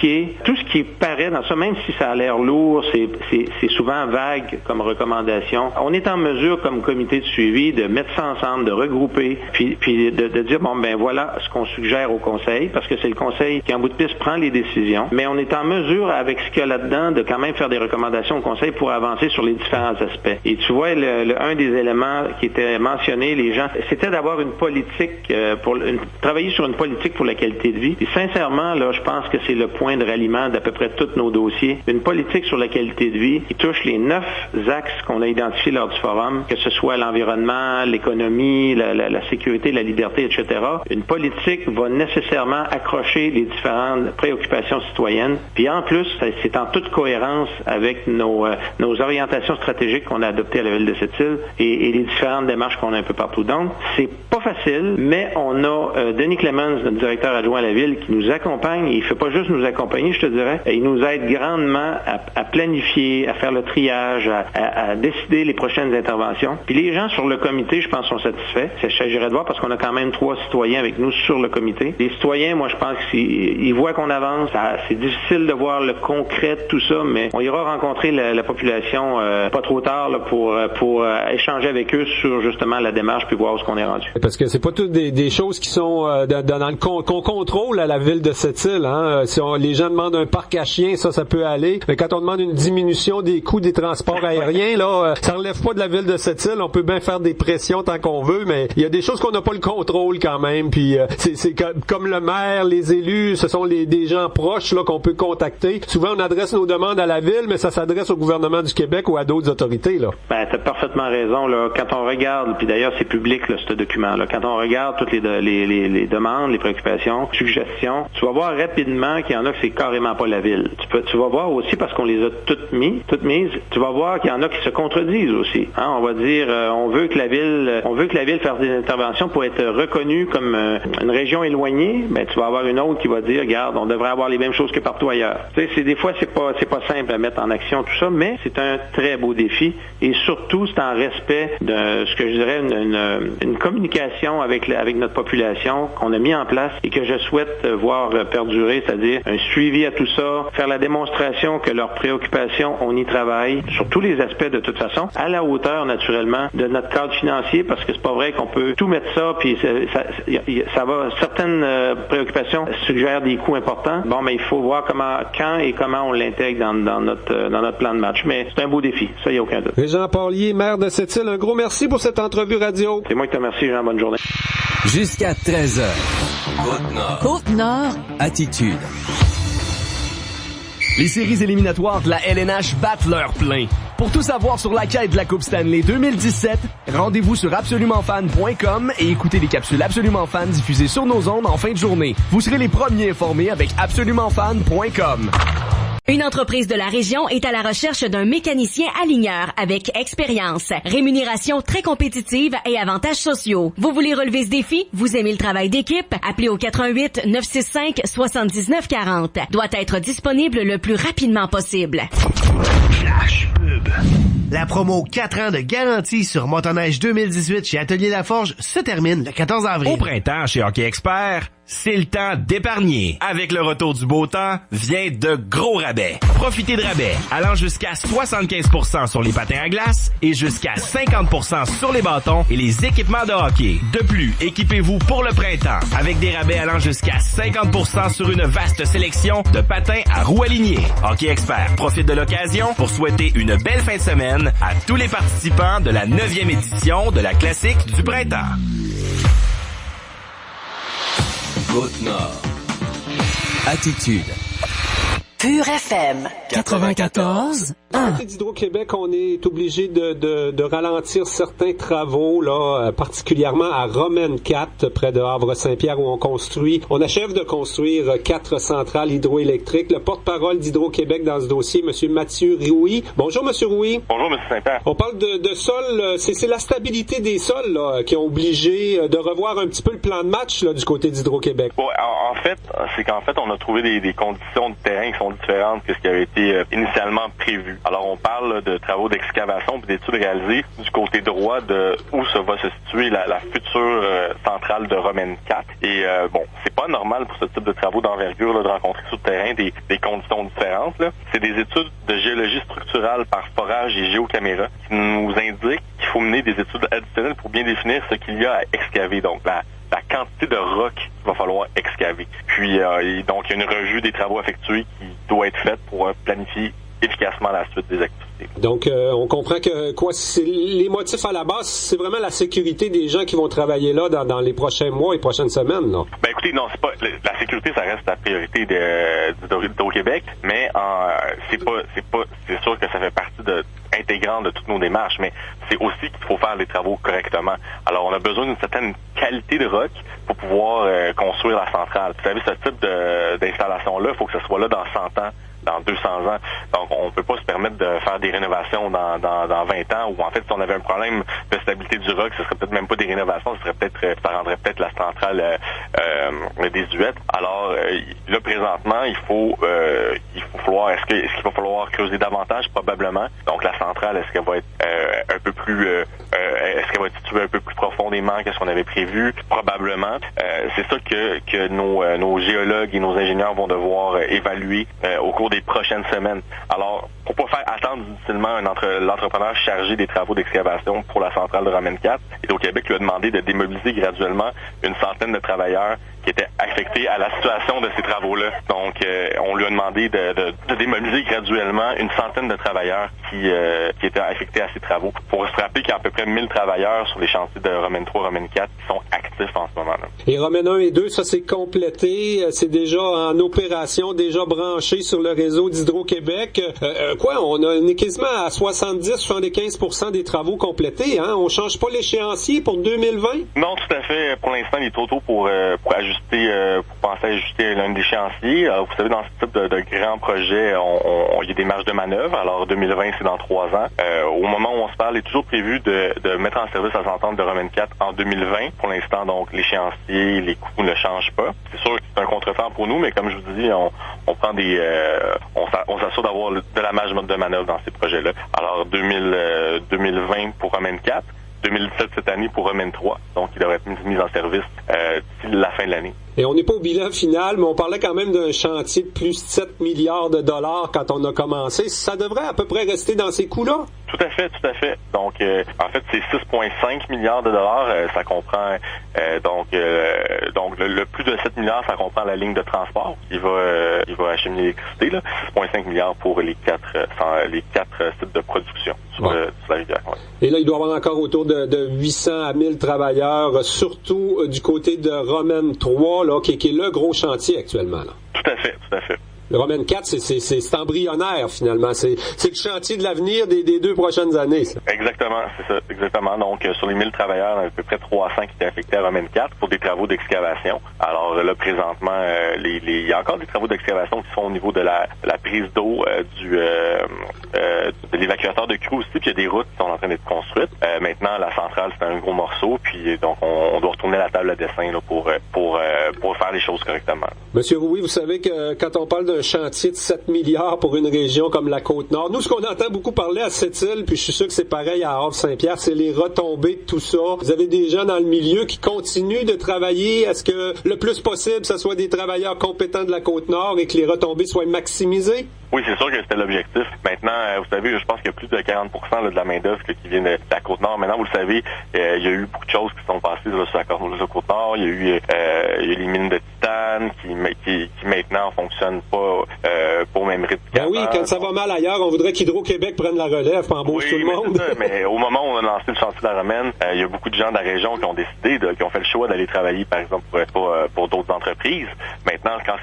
qui paraît dans ça, même si ça a l'air lourd, c'est souvent vague comme recommandation. On est en mesure, comme comité de suivi, de mettre ça ensemble, de regrouper, puis de dire, voilà ce qu'on suggère au Conseil, parce que c'est le Conseil qui, en bout de piste, prend les décisions. Mais on est en mesure, avec ce qu'il y a là-dedans, de quand même faire des recommandations au Conseil pour avancer sur les différents aspects. Et tu vois, un des éléments qui était mentionné, les gens, c'était d'avoir une politique, travailler sur une politique pour la qualité de vie. Et sincèrement, là, je pense que c'est le point de ralliement d'à peu près tous nos dossiers. Une politique sur la qualité de vie qui touche les 9 axes qu'on a identifiés identifié lors du forum, que ce soit l'environnement, l'économie, la sécurité, la liberté, etc., une politique va nécessairement accrocher les différentes préoccupations citoyennes. Puis en plus, c'est en toute cohérence avec nos orientations stratégiques qu'on a adoptées à la ville de Sept-Îles et les différentes démarches qu'on a un peu partout. Donc, c'est pas facile, mais on a Denis Clemens, notre directeur adjoint à la ville, qui nous accompagne. Et il ne fait pas juste nous accompagner, je te dirais. Il nous aide grandement à planifier, à faire le triage, à décider les prochaines interventions. Puis les gens sur le comité, je pense, sont satisfaits. Il s'agirait de voir parce qu'on a quand même 3 citoyens avec nous sur le comité. Les citoyens, moi, je pense qu'ils voient qu'on avance. C'est difficile de voir le concret de tout ça, mais on ira rencontrer la population pas trop tard là, pour échanger avec eux sur justement la démarche puis voir où est-ce qu'on est rendu. Parce que c'est pas toutes des choses qui sont dans le qu'on contrôle à la ville de Sept-Îles. Hein? Si les gens demandent un parc à chiens, ça peut aller. Mais quand on demande une diminution des coûts des transports aériens, là, ça relève pas de la ville de Sept-Îles. On peut bien faire des pressions tant qu'on veut, mais il y a des choses qu'on n'a pas le contrôle quand même. Puis c'est comme le maire, les élus, ce sont des gens proches là qu'on peut contacter. Souvent, on adresse nos demandes à la ville, mais ça s'adresse au gouvernement du Québec ou à d'autres autorités. Là. Ben, t'as parfaitement raison. Là. Quand on regarde, puis d'ailleurs, c'est public, là, ce document. Là. Quand on regarde toutes les demandes, les préoccupations, suggestions, tu vas voir rapidement qu'il y en a que c'est carrément pas la ville. Tu vas voir aussi, parce qu'on les a toutes mises, tu vas voir qu'il y en a qui se contredisent aussi. Hein? On va dire, on veut que la ville fasse des interventions pour être reconnue comme une région éloignée. Ben, tu vas avoir une autre qui va dire, regarde, on devrait avoir les mêmes choses que partout ailleurs. Tu sais, des fois, c'est pas simple à mettre en action tout ça, mais c'est un très beau défi et surtout, c'est en respect de ce que je dirais une communication avec notre population qu'on a mis en place et que je souhaite voir perdurer, c'est-à-dire un suivi à tout ça, faire la démonstration que leurs préoccupations, on y travaille sur tous les aspects de toute façon, à la hauteur naturellement de notre cadre financier, parce que c'est pas vrai qu'on peut tout mettre ça, puis ça va, certaines préoccupations suggèrent des coûts importants. Bon, mais il faut voir quand et comment on l'intègre dans notre plan de match. Mais c'est un beau défi, ça, il n'y a aucun doute. Jean Parlier, maire de Sept-Îles, un gros merci pour cette entrevue radio. C'est moi qui te remercie, Jean, bonne journée. Jusqu'à 13h. Côte-Nord. Côte-Nord. Attitude. Les séries éliminatoires de la LNH battent leur plein. Pour tout savoir sur la quête de la Coupe Stanley 2017, rendez-vous sur absolumentfan.com et écoutez les capsules Absolument Fan diffusées sur nos ondes en fin de journée. Vous serez les premiers informés avec absolumentfan.com. Une entreprise de la région est à la recherche d'un mécanicien aligneur avec expérience, rémunération très compétitive et avantages sociaux. Vous voulez relever ce défi? Vous aimez le travail d'équipe? Appelez au 88 965 79 40. Doit être disponible le plus rapidement possible. Flash pub. La promo 4 ans de garantie sur motoneige 2018 chez Atelier Laforge se termine le 14 avril. Au printemps, chez Hockey Expert, c'est le temps d'épargner. Avec le retour du beau temps, vient de gros rabais. Profitez de rabais allant jusqu'à 75% sur les patins à glace et jusqu'à 50% sur les bâtons et les équipements de hockey. De plus, équipez-vous pour le printemps avec des rabais allant jusqu'à 50% sur une vaste sélection de patins à roues alignées. Hockey Expert profite de l'occasion pour souhaiter une belle fin de semaine à tous les participants de la 9e édition de la Classique du printemps. Côte-Nord. Attitude. Pur FM 94. Côté d'Hydro-Québec, on est obligé de ralentir certains travaux, là, particulièrement à Romaine 4, près de Havre-Saint-Pierre, où on achève de construire 4 centrales hydroélectriques. Le porte-parole d'Hydro-Québec dans ce dossier, M. Mathieu Rouy. Bonjour, M. Rouy. Bonjour, M. Saint-Pierre. On parle de sols, c'est la stabilité des sols, là, qui ont obligé de revoir un petit peu le plan de match, là, du côté d'Hydro-Québec. Bon, en fait, c'est qu'en fait, on a trouvé des conditions de terrain qui sont différentes que ce qui avait été initialement prévu. Alors, on parle de travaux d'excavation et d'études réalisées du côté droit de où se va se situer la future centrale de Romaine 4. Et bon, c'est pas normal pour ce type de travaux d'envergure là, de rencontrer sur le terrain des conditions différentes. Là. C'est des études de géologie structurale par forage et géocaméra qui nous indiquent qu'il faut mener des études additionnelles pour bien définir ce qu'il y a à excaver. Donc, la quantité de roc qu'il va falloir excaver. Puis, donc, il y a une revue des travaux effectués qui doit être faite pour planifier efficacement la suite des activités. Donc, on comprend que les motifs à la base, c'est vraiment la sécurité des gens qui vont travailler là dans les prochains mois et prochaines semaines, là. Ben écoutez, non, c'est pas la sécurité, ça reste la priorité d'Hydro-Québec, mais c'est sûr que ça fait partie intégrante de toutes nos démarches, mais c'est aussi qu'il faut faire les travaux correctement. Alors, on a besoin d'une certaine qualité de roc pour pouvoir construire la centrale. Vous savez, ce type d'installation-là, il faut que ce soit là dans 100 ans, dans 200 ans. Donc, on peut pas se permettre de faire des rénovations dans 20 ans, ou en fait, si on avait un problème de stabilité du roc, ce serait peut-être même pas des rénovations, ça rendrait peut-être la centrale désuète. Alors, là, présentement, il faut falloir, est-ce qu'il va falloir creuser davantage? Probablement. Donc, la centrale, est-ce qu'elle va être un peu plus, est-ce qu'elle va être située un peu plus profondément que ce qu'on avait prévu? Probablement. C'est ça que nos géologues et nos ingénieurs vont devoir évaluer au cours des prochaines semaines. Alors, pour pas faire attendre inutilement l'entrepreneur chargé des travaux d'excavation pour la centrale de Romaine 4, Hydro-Québec lui a demandé de démobiliser graduellement une centaine de travailleurs qui étaient affectés à la situation de ces travaux-là. Donc, on lui a demandé de démobiliser graduellement une centaine de travailleurs qui étaient affectés à ces travaux. Pour se rappeler qu'il y a à peu près 1000 travailleurs sur les chantiers de Romaine 3, Romaine 4 qui sont actifs en ce moment-là. Et Romaine 1 et 2, ça c'est complété, c'est déjà en opération, déjà branché sur le réseau d'Hydro-Québec. On est quasiment à 70-75% des travaux complétés, hein? On change pas l'échéancier pour 2020? Non, tout à fait. Pour l'instant, il est trop tôt pour penser à ajuster l'un des échéanciers. Vous savez, dans ce type de grands projets, il y a des marges de manœuvre. Alors, 2020, c'est dans 3 ans. Au moment où on se parle, il est toujours prévu de mettre en service la centrale de Romaine 4 en 2020. Pour l'instant, donc, l'échéancier, les coûts ne changent pas. C'est sûr que c'est un contretemps pour nous, mais comme je vous dis, on prend on s'assure d'avoir de la marge de manœuvre dans ces projets-là. Alors, 2020 pour Romaine 4. 2017 cette année pour Romaine 3. Donc, il devrait être mis en service d'ici la fin de l'année. Et on n'est pas au bilan final, mais on parlait quand même d'un chantier de plus de 7 milliards de dollars quand on a commencé. Ça devrait à peu près rester dans ces coûts-là? Tout à fait. Donc, en fait, c'est 6,5 milliards de dollars. Ça comprend le plus de 7 milliards, ça comprend la ligne de transport qui va acheminer l'électricité. 6,5 milliards pour les quatre sites de production sur la rivière. Ouais. Et là, il doit y avoir encore autour de 800 à 1000 travailleurs, surtout du côté de Romaine 3, là, qui est le gros chantier actuellement. Là. Tout à fait. Le Romaine 4, c'est embryonnaire, finalement. C'est le chantier de l'avenir des 2 prochaines années, ça. Exactement, c'est ça, exactement. Donc, sur les 1000 travailleurs, il y a à peu près 300 qui étaient affectés à Romaine 4 pour des travaux d'excavation. Alors là, présentement, il y a encore des travaux d'excavation qui sont au niveau de la prise d'eau de l'évacuateur de crue aussi, puis il y a des routes qui sont en train d'être construites. Maintenant, la centrale, c'est un gros morceau, puis donc, on doit retourner à la table de dessin là, pour faire les choses correctement. Monsieur Rouy, vous savez que quand on parle d'un chantier de 7 milliards pour une région comme la Côte-Nord. Nous, ce qu'on entend beaucoup parler à Sept-Îles, puis je suis sûr que c'est pareil à Havre-Saint-Pierre, c'est les retombées de tout ça. Vous avez des gens dans le milieu qui continuent de travailler à ce que le plus possible, ce soit des travailleurs compétents de la Côte-Nord et que les retombées soient maximisées? Oui, c'est sûr que c'était l'objectif. Maintenant, vous savez, je pense qu'il y a plus de 40% de la main-d'œuvre qui vient de la Côte-Nord. Maintenant, vous le savez, il y a eu beaucoup de choses qui sont passées sur la Côte-Nord. Il y a eu les mines de titane qui maintenant fonctionnent pas au même rythme. Ben oui, quand ça va mal ailleurs, on voudrait qu'Hydro-Québec prenne la relève, puis embauche tout le monde. C'est ça, mais au moment où on a lancé le chantier de la Romaine, il y a beaucoup de gens de la région qui ont décidé, qui ont fait le choix d'aller travailler, par exemple, pour d'autres entreprises. Maintenant, quand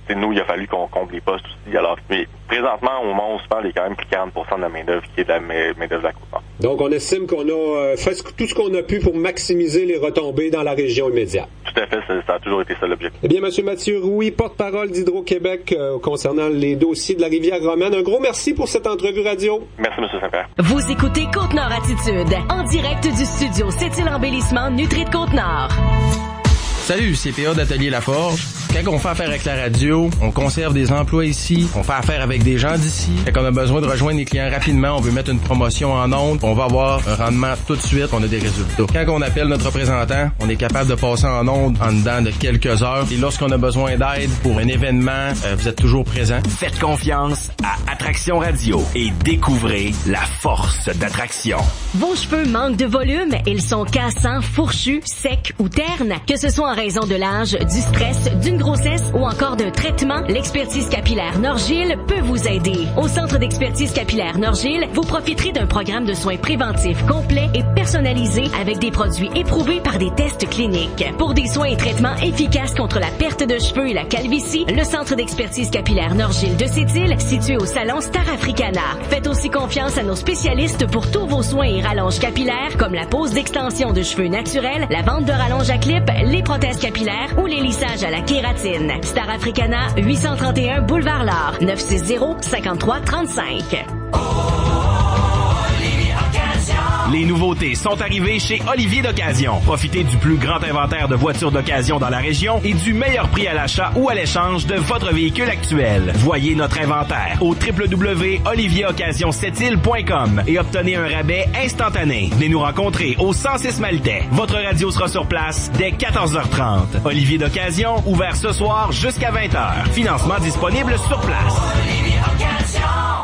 c'est nous, il a fallu qu'on comble les postes aussi. Alors, mais présentement, au moment où on se parle, il y a quand même plus de 40% de la main-d'œuvre qui est de la main-d'œuvre de la Côte-Nord. Donc, on estime qu'on a fait tout ce qu'on a pu pour maximiser les retombées dans la région immédiate. Tout à fait, ça a toujours été ça l'objectif. Eh bien, M. Mathieu Rouy, porte-parole d'Hydro-Québec concernant les dossiers de la rivière Romaine. Un gros merci pour cette entrevue radio. Merci, M. Saint-Pierre. Vous écoutez Côte-Nord Attitude, en direct du studio Sept-Îles Embellissement Nutri de Côte-Nord. Salut, c'est PA d'Atelier Laforge. Quand on fait affaire avec la radio, on conserve des emplois ici, on fait affaire avec des gens d'ici. Quand on a besoin de rejoindre les clients rapidement, on veut mettre une promotion en ondes, on va avoir un rendement tout de suite, on a des résultats. Quand on appelle notre représentant, on est capable de passer en ondes en dedans de quelques heures. Et lorsqu'on a besoin d'aide pour un événement, vous êtes toujours présent. Faites confiance à Attraction Radio et découvrez la force d'attraction. Vos cheveux manquent de volume, ils sont cassants, fourchus, secs ou ternes. Que ce soit en raison de l'âge, du stress, d'une grossesse ou encore d'un traitement, l'expertise capillaire Norgile peut peut vous aider. Au Centre d'expertise capillaire Norgile, vous profiterez d'un programme de soins préventifs complet et personnalisé avec des produits éprouvés par des tests cliniques. Pour des soins et traitements efficaces contre la perte de cheveux et la calvitie, le Centre d'expertise capillaire Norgile de Sept-Îles, situé au salon Star Africana. Faites aussi confiance à nos spécialistes pour tous vos soins et rallonges capillaires, comme la pose d'extension de cheveux naturels, la vente de rallonges à clip, les prothèses capillaires ou les lissages à la kératine. Star Africana, 831 Boulevard L'Art, 960-5335. Les nouveautés sont arrivées chez Olivier d'Occasion. Profitez du plus grand inventaire de voitures d'occasion dans la région et du meilleur prix à l'achat ou à l'échange de votre véhicule actuel. Voyez notre inventaire au www.olivieroccasion7îles.com et obtenez un rabais instantané. Venez nous rencontrer au 106 Maltais. Votre radio sera sur place dès 14h30. Olivier d'Occasion, ouvert ce soir jusqu'à 20h. Financement disponible sur place.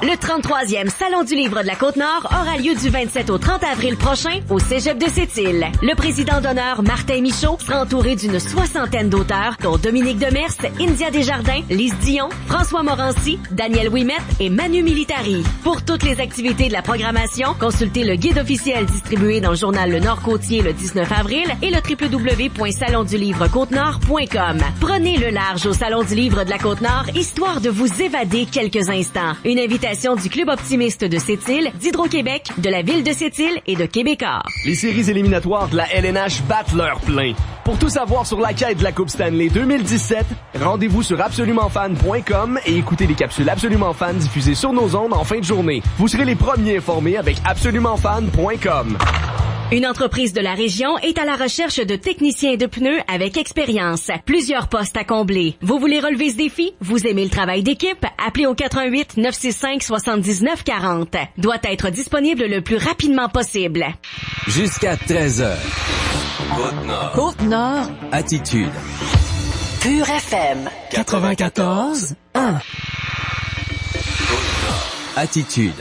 Le 33e Salon du Livre de la Côte-Nord aura lieu du 27 au 30 avril prochain au Cégep de Sept-Îles. Le président d'honneur, Martin Michaud, sera entouré d'une 60aine d'auteurs, dont Dominique Demers, India Desjardins, Lise Dion, François Morancy, Daniel Ouimet et Manu Militari. Pour toutes les activités de la programmation, consultez le guide officiel distribué dans le journal Le Nord-Côtier le 19 avril et le www.salondulivrecotenord.com. Prenez le large au Salon du Livre de la Côte-Nord, histoire de vous évader quelques instants. Une invitation du Club optimiste de Sept-Îles, d'Hydro-Québec, de la ville de Sept-Îles et de Québécois. Les séries éliminatoires de la LNH battent leur plein. Pour tout savoir sur la quête de la Coupe Stanley 2017, rendez-vous sur absolumentfan.com et écoutez les capsules Absolument Fan diffusées sur nos ondes en fin de journée. Vous serez les premiers informés avec absolumentfan.com. Une entreprise de la région est à la recherche de techniciens de pneus avec expérience. Plusieurs postes à combler. Vous voulez relever ce défi? Vous aimez le travail d'équipe? Appelez au 88 965 79 40. Doit être disponible le plus rapidement possible. Jusqu'à 13h. Côte-Nord. Côte-Nord. Attitude. Pure FM. 94.1. Attitude.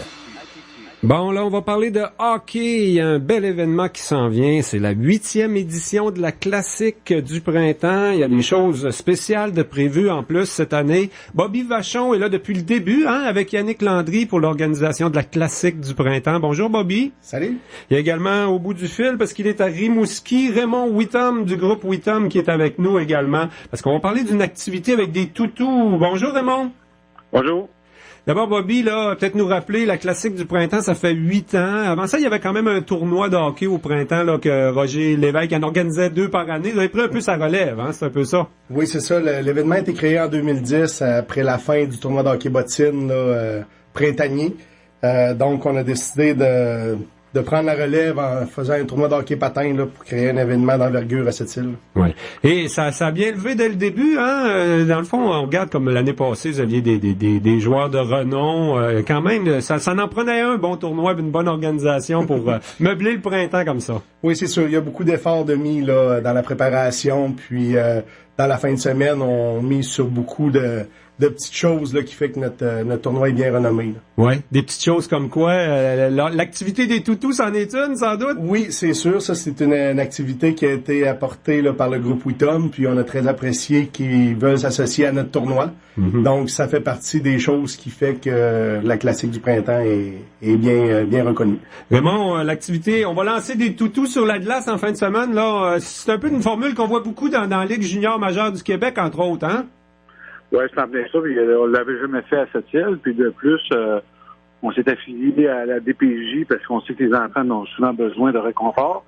Bon, là, on va parler de hockey. Il y a un bel événement qui s'en vient. C'est la 8e édition de la Classique du printemps. Il y a des choses spéciales de prévues en plus cette année. Bobby Vachon est là depuis le début, avec Yannick Landry pour l'organisation de la Classique du printemps. Bonjour, Bobby. Salut. Il y a également au bout du fil, parce qu'il est à Rimouski, Raymond Whittam du groupe Whittam qui est avec nous également. Parce qu'on va parler d'une activité avec des toutous. Bonjour, Raymond. Bonjour. D'abord, Bobby, là, peut-être nous rappeler, la Classique du printemps, ça fait 8 ans. Avant ça, il y avait quand même un tournoi de hockey au printemps, là, que Roger Lévesque en organisait 2 par année. Vous avez pris un peu sa relève, c'est un peu ça? Oui, c'est ça. L'événement a été créé en 2010, après la fin du tournoi de hockey bottine, printanier. Donc, on a décidé de prendre la relève en faisant un tournoi de hockey patin, pour créer un événement d'envergure à cette île. Oui. Et ça a bien levé dès le début, Dans le fond, on regarde comme l'année passée, vous aviez des joueurs de renom. Quand même, ça en prenait un bon tournoi, une bonne organisation pour meubler le printemps comme ça. Oui, c'est sûr. Il y a beaucoup d'efforts de mis là dans la préparation, puis dans la fin de semaine, on mise sur beaucoup de petites choses là qui fait que notre tournoi est bien renommé. Oui, des petites choses comme quoi? L'activité des toutous, c'en est une, sans doute? Oui, c'est sûr. Ça, c'est une activité qui a été apportée là, par le groupe Whittam, puis on a très apprécié qu'ils veulent s'associer à notre tournoi. Mm-hmm. Donc, ça fait partie des choses qui fait que la Classique du printemps est bien reconnue. Raymond, l'activité, on va lancer des toutous sur la glace en fin de semaine. Là, c'est un peu une formule qu'on voit beaucoup dans la Ligue junior majeure du Québec, entre autres, hein? Oui, c'est en plein ça. Puis, on l'avait jamais fait à Sept-Îles. Puis de plus, on s'est affilié à la DPJ parce qu'on sait que les enfants ont souvent besoin de réconfort.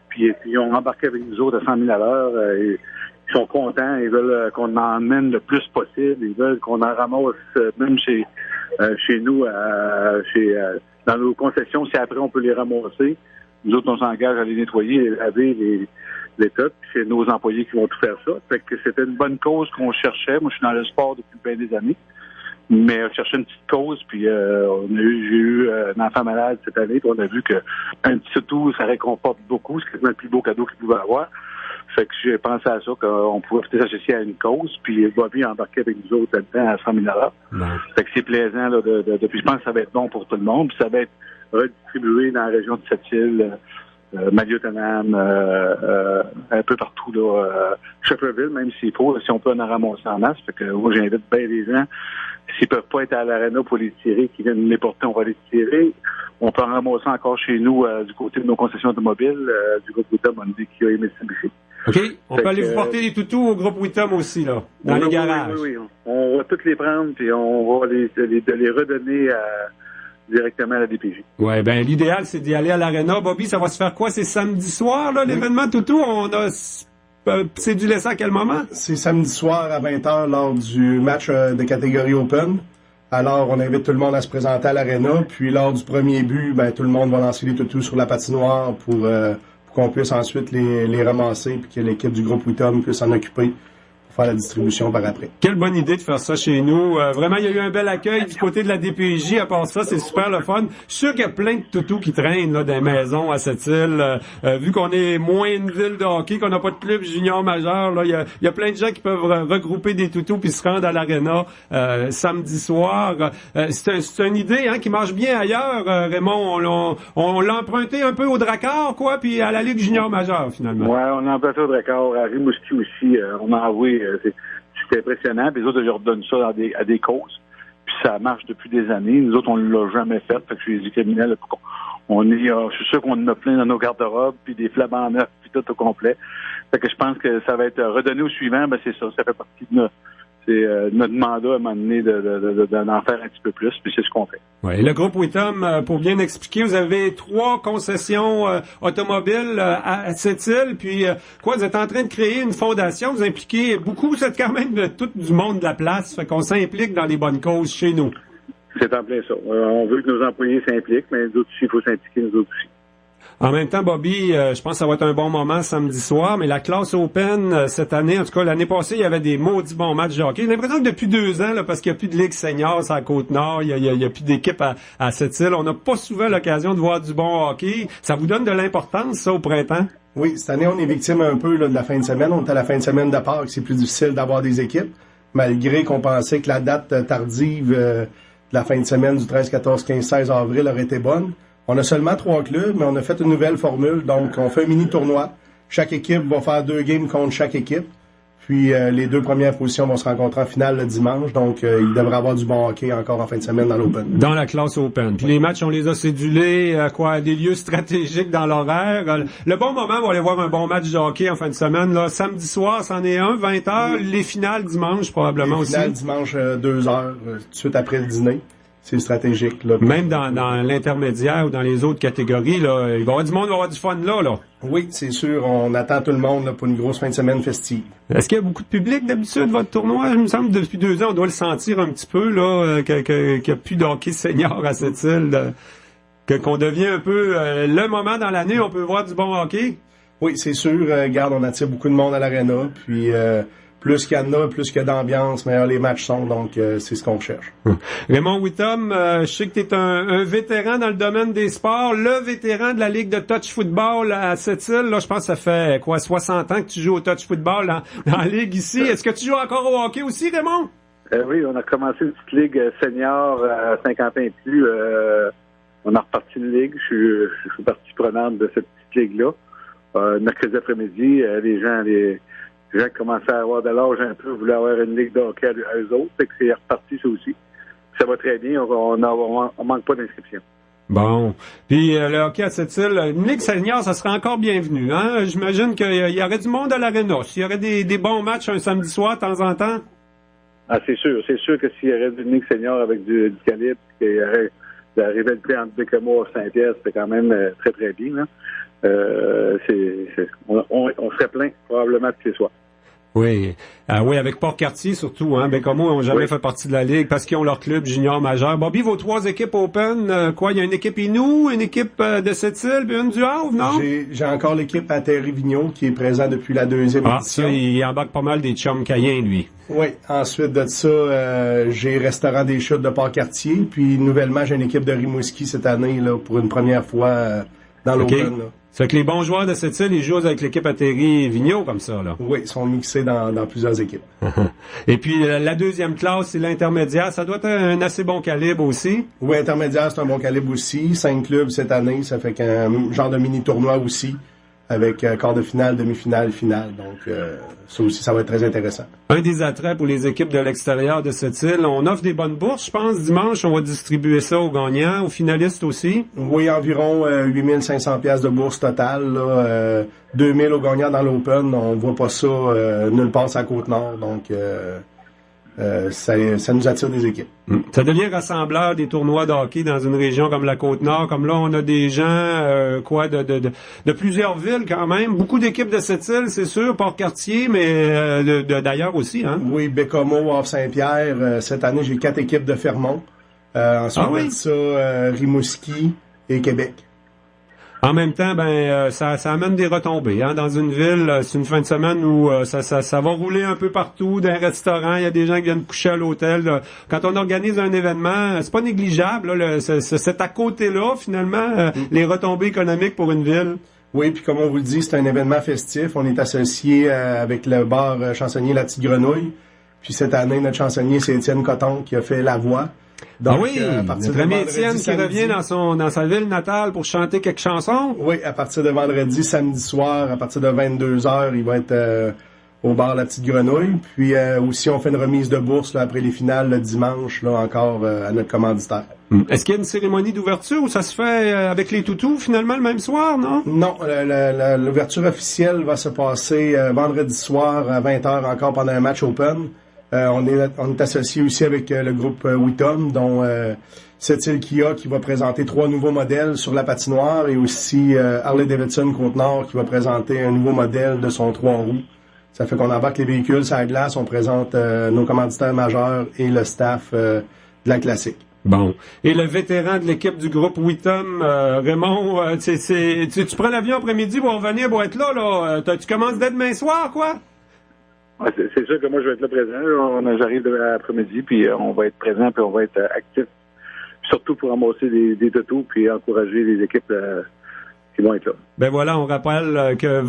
Puis ils ont embarqué avec nous autres à 100 000 à l'heure. Ils sont contents. Ils veulent qu'on en emmène le plus possible. Ils veulent qu'on en ramasse même chez nous, dans nos concessions. Si après, on peut les ramasser. Nous autres, on s'engage à les nettoyer, les laver, les trucs, c'est nos employés qui vont tout faire ça. Fait que c'était une bonne cause qu'on cherchait. Moi, je suis dans le sport depuis bien des années. Mais on cherchait une petite cause, puis j'ai eu un enfant malade cette année, puis on a vu que un petit toutou, ça réconforte beaucoup. C'est quasiment le plus beau cadeau qu'il pouvait avoir. Fait que j'ai pensé à ça, qu'on pouvait peut-être s'associer à une cause, puis Bobby a embarqué avec nous autres là-dedans à 100 000 $. Fait que c'est plaisant, là, puis je pense que ça va être bon pour tout le monde, puis ça va être redistribué dans la région de Sept-Îles, Maliotenam, un peu partout, là, Shefferville, même s'il faut, si on peut en ramasser en masse. Fait que moi, j'invite bien les gens. S'ils peuvent pas être à l'aréna pour les tirer, qu'ils viennent les porter, on va les tirer. On peut en ramasser encore chez nous, du côté de nos concessions automobiles, du groupe Witham, on dit qu'il y a Mitsubishi. OK. On peut aller vous porter les toutous au groupe Witham aussi, là, dans les garages. Oui. On va toutes les prendre, puis on va les redonner directement à la DPJ. Ouais, ben l'idéal, c'est d'y aller à l'aréna. Bobby, ça va se faire quoi? C'est samedi soir, là, l'événement toutou? C'est du laisser à quel moment? C'est samedi soir à 20h lors du match de catégorie Open. Alors, on invite tout le monde à se présenter à l'aréna. Puis, lors du premier but, ben tout le monde va lancer les toutous sur la patinoire pour qu'on puisse ensuite les ramasser puis que l'équipe du groupe Witham puisse s'en occuper pour faire la distribution par après. Quelle bonne idée de faire ça chez nous. Vraiment, il y a eu un bel accueil du côté de la DPJ. À part ça, c'est super le fun. Je suis sûr qu'il y a plein de toutous qui traînent là, dans les maisons à cette île. Vu qu'on est moins une ville de hockey, qu'on n'a pas de club junior majeur, là, il y a plein de gens qui peuvent regrouper des toutous puis se rendre à l'aréna samedi soir. C'est une idée qui marche bien ailleurs, Raymond. On l'a emprunté un peu au Drakkar, quoi, puis à la Ligue junior majeure, finalement. Ouais, on a emprunté au Drakkar. À Rimouski aussi, on a avoué... c'est impressionnant. Puis les autres, ils redonnent ça à des causes. Puis ça marche depuis des années. Nous autres, on ne l'a jamais fait. Fait que je suis criminel. Je suis sûr qu'on en a plein dans nos garde-robes, puis des flambants neufs, puis tout au complet. Fait que je pense que ça va être redonné au suivant. Ben c'est ça. Ça fait partie de notre mandat à un moment donné d'en faire un petit peu plus. Puis c'est ce qu'on fait. Ouais. Le groupe Witham, pour bien expliquer, vous avez 3 concessions automobiles à cette île. Puis vous êtes en train de créer une fondation. Vous impliquez beaucoup. Vous êtes quand même de tout du monde de la place. Fait qu'on s'implique dans les bonnes causes chez nous. C'est en plein ça. On veut que nos employés s'impliquent, mais nous autres aussi, il faut s'impliquer nous autres aussi. En même temps, Bobby, je pense que ça va être un bon moment samedi soir, mais la classe Open, cette année, en tout cas, l'année passée, il y avait des maudits bons matchs de hockey. J'ai l'impression que depuis 2 ans, là, parce qu'il n'y a plus de Ligue senior sur la Côte-Nord, il y a plus d'équipe à cette île, on n'a pas souvent l'occasion de voir du bon hockey. Ça vous donne de l'importance, ça, au printemps? Oui, cette année, on est victime un peu là, de la fin de semaine. On est à la fin de semaine de Pâques, c'est plus difficile d'avoir des équipes, malgré qu'on pensait que la date tardive de la fin de semaine du 13, 14, 15, 16 avril aurait été bonne. On a seulement 3 clubs, mais on a fait une nouvelle formule. Donc, on fait un mini-tournoi. Chaque équipe va faire 2 games contre chaque équipe. Puis, les 2 premières positions vont se rencontrer en finale le dimanche. Donc, il devrait y avoir du bon hockey encore en fin de semaine dans l'Open. Dans la classe Open. Puis, les matchs, on les a cédulés à des lieux stratégiques dans l'horaire. Le bon moment, on va aller voir un bon match de hockey en fin de semaine. Là, samedi soir, c'en est un, 20h. Les finales dimanche, probablement aussi. Les finales dimanche, 2h, tout de suite après le dîner. C'est stratégique, là. Même dans l'intermédiaire ou dans les autres catégories, là, il va y avoir du monde, il va y avoir du fun là. Oui, c'est sûr. On attend tout le monde là, pour une grosse fin de semaine festive. Est-ce qu'il y a beaucoup de public d'habitude, votre tournoi? Il me semble que depuis 2 ans, on doit le sentir un petit peu, là, qu'il n'y a plus de hockey senior à cette île, qu'on devient un peu le moment dans l'année où on peut voir du bon hockey. Oui, c'est sûr. Regarde, on attire beaucoup de monde à l'aréna, puis... plus qu'il y en a, plus qu'il y a d'ambiance, meilleurs les matchs sont, donc c'est ce qu'on cherche. Raymond Witham, je sais que tu es un vétéran dans le domaine des sports, le vétéran de la Ligue de touch football à cette île. Là, je pense que ça fait 60 ans que tu joues au touch football dans la Ligue ici. Est-ce que tu joues encore au hockey aussi, Raymond? Oui, on a commencé une petite Ligue senior à 50 ans et plus. On a reparti une Ligue. Je suis partie prenante de cette petite Ligue-là. Mercredi après-midi, les gens commençaient à avoir de l'âge un peu, voulaient avoir une ligue de hockey à eux autres, fait que c'est reparti ça aussi. Ça va très bien, on manque pas d'inscription. Bon. Puis le hockey à cette île, une ligue senior, ça serait encore bienvenu, hein? J'imagine qu'il y aurait du monde à l'aréna. S'il y aurait des bons matchs un samedi soir de temps en temps? Ah, c'est sûr. C'est sûr que s'il y aurait une ligue senior avec du calibre, qu'il y aurait de la rivalité entre Bécamo et Saint-Pierre, c'est quand même très, très bien, là. On serait plein probablement tous les soirs. Oui. Oui, avec Port-Cartier surtout, hein. Bécamo n'ont jamais fait partie de la Ligue parce qu'ils ont leur club junior majeur. Bobby, vos 3 équipes Open, il y a une équipe Inou, une équipe de Sept-Îles, puis une du Havre, non? J'ai encore l'équipe à Terry-Vigneault qui est présente depuis la 2e édition. Ça, il embarque pas mal des chums Cayens, lui. Oui. Ensuite de ça, j'ai Restaurant des Chutes de Port-Cartier, puis nouvellement, j'ai une équipe de Rimouski cette année, là, pour une première fois dans l'Open, là. Ça fait que les bons joueurs de cette île, ils jouent avec l'équipe Atterri et Vigneault, comme ça, là. Oui, ils sont mixés dans plusieurs équipes. Et puis, la 2e classe, c'est l'intermédiaire. Ça doit être un assez bon calibre aussi. Oui, intermédiaire, c'est un bon calibre aussi. 5 clubs cette année, ça fait qu'un genre de mini-tournoi aussi. avec quart de finale, demi-finale, finale. Donc, ça aussi, ça va être très intéressant. Un des attraits pour les équipes de l'extérieur de cette île, on offre des bonnes bourses, je pense. Dimanche, on va distribuer ça aux gagnants, aux finalistes aussi. Oui, environ 8500 pièces de bourse totale. 2000 aux gagnants dans l'Open. On voit pas ça nulle part à Côte-Nord. Donc, ça nous attire des équipes. Ça devient rassembleur des tournois de hockey dans une région comme la Côte-Nord. Comme là, on a des gens de plusieurs villes quand même. Beaucoup d'équipes de cette île, c'est sûr, Port-Cartier, mais d'ailleurs aussi. Hein? Oui, Bécomo, Havre-Saint-Pierre. Cette année, j'ai 4 équipes de Fermont. Ensuite, ça, Rimouski et Québec. En même temps, ça amène des retombées. Hein. Dans une ville, c'est une fin de semaine où ça va rouler un peu partout. Dans un restaurant, il y a des gens qui viennent coucher à l'hôtel. Là. Quand on organise un événement, c'est pas négligeable. Là, c'est à côté-là, finalement, les retombées économiques pour une ville. Oui, puis comme on vous le dit, c'est un événement festif. On est associé avec le bar chansonnier La Petite Grenouille. Puis cette année, notre chansonnier, c'est Étienne Coton qui a fait la voix. Donc, notre ami Étienne qui revient dans sa ville natale pour chanter quelques chansons. Oui, à partir de vendredi, samedi soir, à partir de 22h, il va être au bar La Petite Grenouille. Puis aussi, on fait une remise de bourse là, après les finales le dimanche, là encore à notre commanditaire. Est-ce qu'il y a une cérémonie d'ouverture ou ça se fait avec les toutous finalement le même soir, non? Non, l'ouverture officielle va se passer vendredi soir à 20h encore pendant un match open. On est associé aussi avec le groupe Witom, dont cette île Kia qui va présenter 3 nouveaux modèles sur la patinoire et aussi Harley-Davidson Côte-Nord qui va présenter un nouveau modèle de son 3 roues. Ça fait qu'on embarque les véhicules sur la glace, on présente nos commanditaires majeurs et le staff de la classique. Bon. Et le vétéran de l'équipe du groupe Witom, Raymond, tu prends l'avion après-midi pour revenir pour être là. Tu commences dès demain soir, quoi? Ouais, c'est sûr que moi, je vais être là présent. J'arrive l'après-midi, puis on va être présent, puis on va être actif. Surtout pour ramasser des totous, puis encourager les équipes qui vont être là. Ben voilà, on rappelle que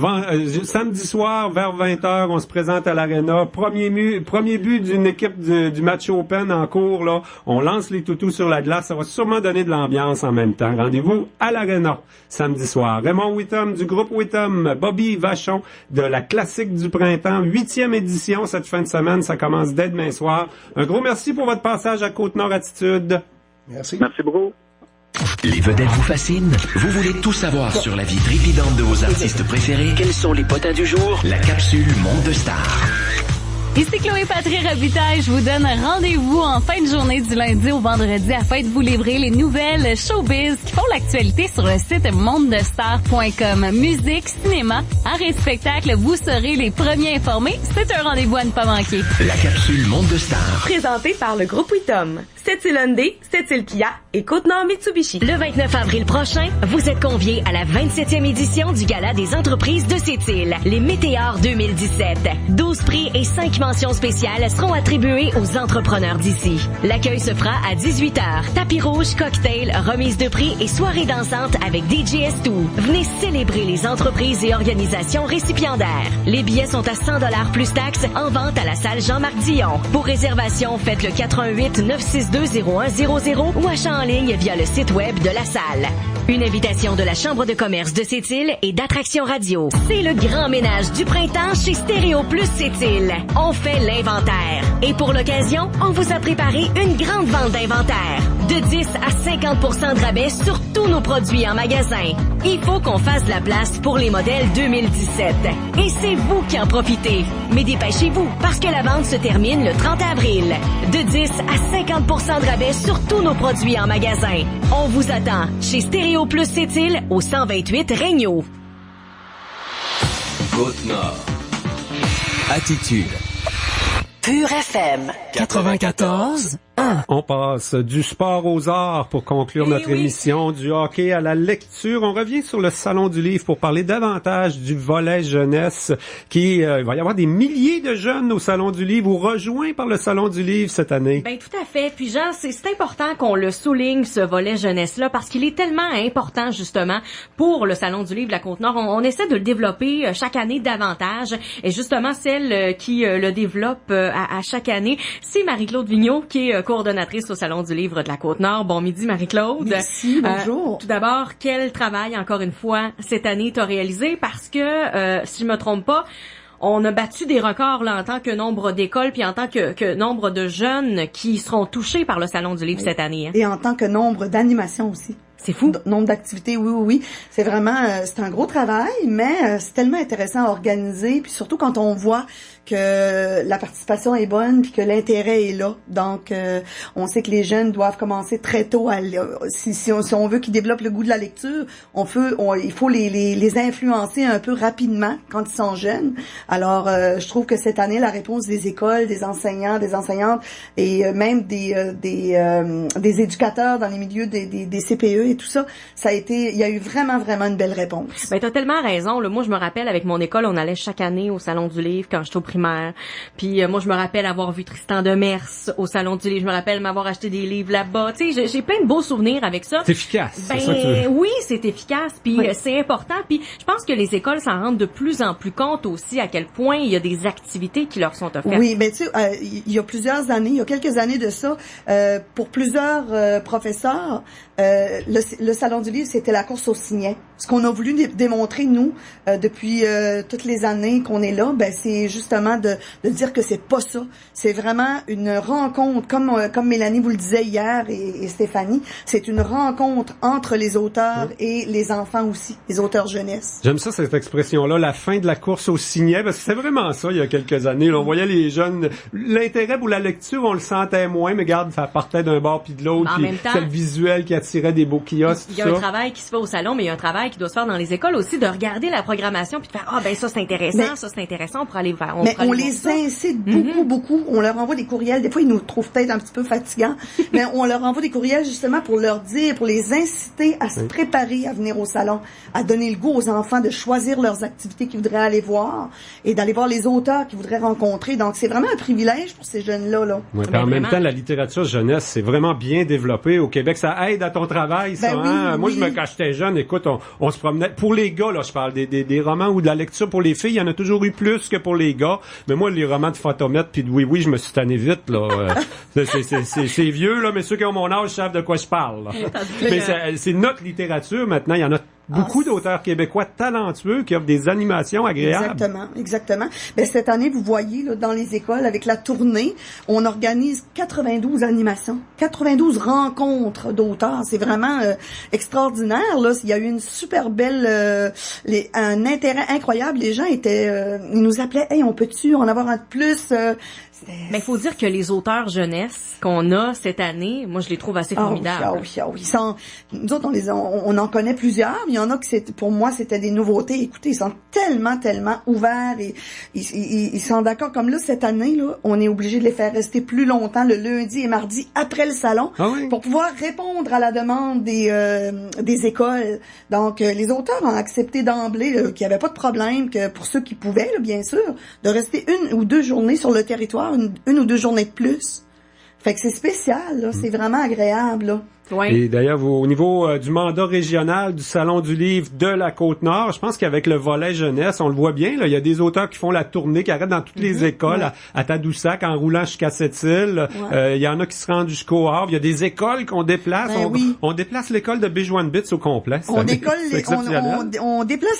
samedi soir, vers 20h, on se présente à l'Arena. Premier but d'une équipe du match Open en cours, là. On lance les toutous sur la glace. Ça va sûrement donner de l'ambiance en même temps. Rendez-vous à l'Arena, samedi soir. Raymond Witom du groupe Witom, Bobby Vachon de la Classique du Printemps, 8e édition cette fin de semaine. Ça commence dès demain soir. Un gros merci pour votre passage à Côte-Nord Attitude. Merci. Merci beaucoup. Les vedettes vous fascinent? Vous voulez tout savoir sur la vie trépidante de vos artistes préférés? Quels sont les potins du jour? La capsule Monde de Stars. Ici Chloé Patry Robitaille, je vous donne un rendez-vous en fin de journée du lundi au vendredi afin de vous livrer les nouvelles showbiz qui font l'actualité sur le site mondedestars.com. Musique, cinéma, art et spectacle, vous serez les premiers informés. C'est un rendez-vous à ne pas manquer. La capsule Monde de Stars. Présenté par le groupe Witom. Sept-Îles Hyundai, Sept-Îles Kia et Côte-Nord Mitsubishi. Le 29 avril prochain, vous êtes conviés à la 27e édition du Gala des entreprises de Sept-Îles, les Météores 2017. 12 prix et 5 mentions spéciales seront attribuées aux entrepreneurs d'ici. L'accueil se fera à 18h. Tapis rouge, cocktail, remise de prix et soirée dansante avec DJ S2. Venez célébrer les entreprises et organisations récipiendaires. Les billets sont à 100$ plus taxes en vente à la salle Jean-Marc Dion. Pour réservation, faites le 88 962 0100 ou achat en ligne via le site web de la salle. Une invitation de la Chambre de commerce de Sept-Îles et d'Attraction Radio. C'est le grand ménage du printemps chez Stéréo Plus Sept-Îles. On fait l'inventaire. Et pour l'occasion, on vous a préparé une grande vente d'inventaire. De 10 à 50% de rabais sur tous nos produits en magasin. Il faut qu'on fasse de la place pour les modèles 2017. Et c'est vous qui en profitez. Mais dépêchez-vous, parce que la vente se termine le 30 avril. De 10 à 50% de rabais sur tous nos produits en magasin. On vous attend chez Stéréo Plus Sept-Îles au 128 Regnault. Côte-Nord. Attitude. Pure FM 94. On passe du sport aux arts pour conclure notre émission, du hockey à la lecture. On revient sur le Salon du Livre pour parler davantage du volet jeunesse qui il va y avoir des milliers de jeunes au Salon du Livre ou rejoints par le Salon du Livre cette année. Ben tout à fait. Puis Jean, c'est important qu'on le souligne, ce volet jeunesse-là, parce qu'il est tellement important justement pour le Salon du Livre de la Côte-Nord. On essaie de le développer chaque année davantage. Et justement, celle qui le développe à chaque année, c'est Marie-Claude Vigneault qui est coordonnatrice au Salon du Livre de la Côte-Nord. Bon midi, Marie-Claude. Merci, bonjour. Tout d'abord, quel travail, encore une fois, cette année t'as réalisé? Parce que, si je me trompe pas, on a battu des records là en tant que nombre d'écoles puis en tant que nombre de jeunes qui seront touchés par le Salon du Livre cette année. Hein. Et en tant que nombre d'animations aussi. C'est fou. Nombre d'activités, oui. C'est vraiment, c'est un gros travail, mais c'est tellement intéressant à organiser, puis surtout quand on voit que la participation est bonne, puis que l'intérêt est là. Donc, on sait que les jeunes doivent commencer très tôt à si on veut qu'ils développent le goût de la lecture, il faut les influencer un peu rapidement quand ils sont jeunes. Alors, je trouve que cette année, la réponse des écoles, des enseignants, des enseignantes et même des éducateurs dans les milieux des CPE et tout ça, il y a eu vraiment une belle réponse. Ben, t'as tellement raison, là. Moi, je me rappelle, avec mon école, on allait chaque année au Salon du Livre quand j'étais au primaire. Puis moi, je me rappelle avoir vu Tristan Demers au Salon du Livre. Je me rappelle m'avoir acheté des livres là-bas. Tu sais, j'ai plein de beaux souvenirs avec ça. C'est efficace. Ben, oui, c'est efficace. Puis c'est important. Puis je pense que les écoles s'en rendent de plus en plus compte aussi à quel point il y a des activités qui leur sont offertes. Oui, ben tu sais, il y a plusieurs années, il y a quelques années de ça, pour plusieurs professeurs, le Salon du Livre, c'était la course au signet. Ce qu'on a voulu démontrer, nous, depuis toutes les années qu'on est là, ben c'est justement de dire que c'est pas ça. C'est vraiment une rencontre, comme Mélanie vous le disait hier et Stéphanie, c'est une rencontre entre les auteurs et les enfants aussi, les auteurs jeunesse. J'aime ça, cette expression-là, la fin de la course au signet, parce que c'est vraiment ça, il y a quelques années. Là, on voyait les jeunes, l'intérêt pour la lecture, on le sentait moins, mais regarde, ça partait d'un bord puis de l'autre, puis c'est le visuel qui attirait des beaux kiosques. Il y a un travail qui se fait au salon, mais il y a un travail qui doit se faire dans les écoles aussi, de regarder la programmation puis de faire ça c'est intéressant, ça c'est intéressant, on pourra aller voir. On les incite beaucoup. On leur envoie des courriels. Des fois, ils nous trouvent peut-être un petit peu fatigants, mais on leur envoie des courriels justement pour leur dire, pour les inciter à se préparer à venir au salon, à donner le goût aux enfants de choisir leurs activités qu'ils voudraient aller voir et d'aller voir les auteurs qu'ils voudraient rencontrer. Donc, c'est vraiment un privilège pour ces jeunes-là. Là. Ouais, en même temps, la littérature jeunesse, c'est vraiment bien développé au Québec. Ça aide à ton travail, ça. Moi, quand j'étais jeune, écoute, on se promenait. Pour les gars, là, je parle des romans ou de la lecture pour les filles, il y en a toujours eu plus que pour les gars. Mais moi, les romans de Photomètre puis de Oui, je me suis tanné vite, là. C'est vieux, là, mais ceux qui ont mon âge savent de quoi je parle. Là. Mais c'est notre littérature, maintenant. Il y en a beaucoup d'auteurs québécois talentueux qui offrent des animations agréables. Exactement. Ben, cette année, vous voyez, là, dans les écoles, avec la tournée, on organise 92 animations, 92 rencontres d'auteurs. C'est vraiment extraordinaire, là. Il y a eu une super belle, un intérêt incroyable. Les gens ils nous appelaient, hey, on peut-tu en avoir un de plus? Mais il faut dire que les auteurs jeunesse qu'on a cette année, moi je les trouve assez formidables. Nous autres, on en connaît plusieurs, mais il y en a qui pour moi c'était des nouveautés. Écoutez, ils sont tellement ouverts et ils sont d'accord. Comme là cette année, là, on est obligé de les faire rester plus longtemps le lundi et mardi après le salon pour pouvoir répondre à la demande des écoles. Donc les auteurs ont accepté d'emblée qu'il n'y avait pas de problème, que pour ceux qui pouvaient, là, bien sûr, de rester 1 ou 2 journées sur le territoire. Une ou 2 journées de plus. Fait que c'est spécial, là. C'est vraiment agréable, là. Ouais. Et d'ailleurs, au niveau du mandat régional du Salon du Livre de la Côte-Nord, je pense qu'avec le volet jeunesse, on le voit bien, là, il y a des auteurs qui font la tournée, qui arrêtent dans toutes les écoles, à Tadoussac, en roulant jusqu'à Sept-Îles. Il y en a qui se rendent jusqu'au Havre. Il y a des écoles qu'on déplace. On déplace l'école de Béjoine-Bits au complet. On déplace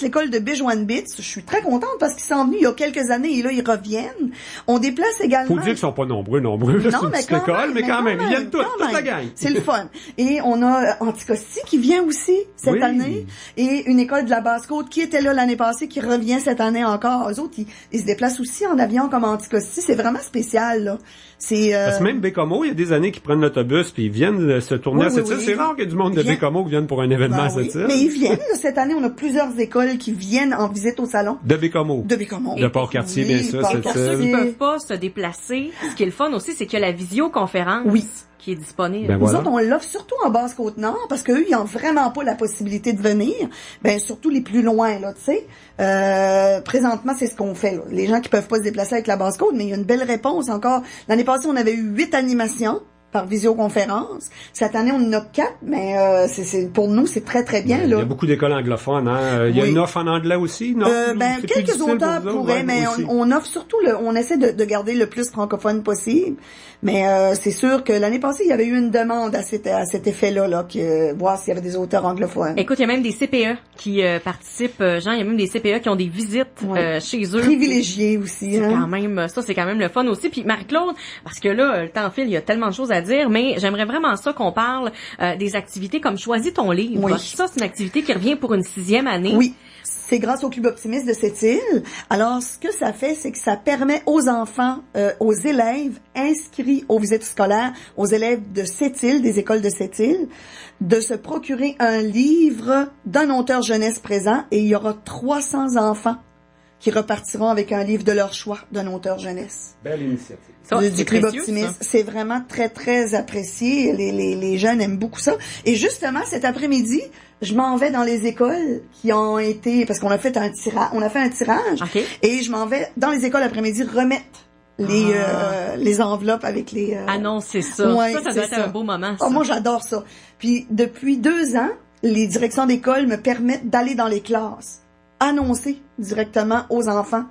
l'école de Béjoine-Bits. Je suis très contente parce qu'ils sont venus il y a quelques années et là, ils reviennent. On déplace également... Faut dire qu'ils sont pas nombreux. C'est une petite école, mais quand même, ils viennent toute la gang. C'est le fun. Et on a Anticosti qui vient aussi cette année et une école de la Basse-Côte qui était là l'année passée, qui revient cette année encore. Eux autres, ils se déplacent aussi en avion comme Anticosti. C'est vraiment spécial, là. Parce que même Bécomo, il y a des années qu'ils prennent l'autobus puis ils viennent se tourner à Sept-Îles. C'est rare qu'il y ait du monde de Bécomo qui viennent pour un événement à Sept-Îles. Mais ils viennent. Là, cette année, on a plusieurs écoles qui viennent en visite au salon. De Bécomo. De Port-Cartier, bien sûr. Pour ceux qui peuvent pas se déplacer, ce qui est le fun aussi, c'est qu'il y a la visioconférence. Qui est disponible. Nous autres, on l'offre surtout en Basse-Côte-Nord parce qu'eux, ils n'ont vraiment pas la possibilité de venir. Surtout les plus loin, là, tu sais. Présentement, c'est ce qu'on fait, là. Les gens qui peuvent pas se déplacer avec la Basse-Côte, mais il y a une belle réponse encore. L'année passée, on avait eu 8 animations. par visioconférence. Cette année, on en a 4, mais pour nous, c'est très, très bien. Il y là. a beaucoup d'écoles anglophones. Il y a une offre en anglais aussi, non? Quelques auteurs pourraient, mais on offre surtout, on essaie de garder le plus francophone possible. Mais c'est sûr que l'année passée, il y avait eu une demande à cet effet-là, voir s'il y avait des auteurs anglophones. Écoute, il y a même des CPE qui participent, Jean, il y a même des CPE qui ont des visites chez eux. Privilégiés aussi. C'est quand même le fun aussi. Puis Marie-Claude, parce que là, le temps file, il y a tellement de choses à dire, mais j'aimerais vraiment ça qu'on parle des activités comme Choisis ton livre. Oui. Ça, c'est une activité qui revient pour une 6e année. Oui. C'est grâce au Club Optimiste de Sept-Îles. Alors, ce que ça fait, c'est que ça permet aux enfants, aux élèves inscrits aux visites scolaires, aux élèves de Sept-Îles, des écoles de Sept-Îles, de se procurer un livre d'un auteur jeunesse présent, et il y aura 300 enfants qui repartiront avec un livre de leur choix d'un auteur jeunesse. Belle initiative. Du Club Optimiste. C'est vraiment très, très apprécié. Les jeunes aiment beaucoup ça. Et justement, cet après-midi, je m'en vais dans les écoles qui ont été, parce qu'on a fait un tirage. Okay. Et je m'en vais dans les écoles après-midi remettre les enveloppes avec les... annoncer ça. Ouais, ça doit être un beau moment, ça. Oh, moi, j'adore ça. Puis, depuis 2 ans, les directions d'école me permettent d'aller dans les classes, annoncer directement aux enfants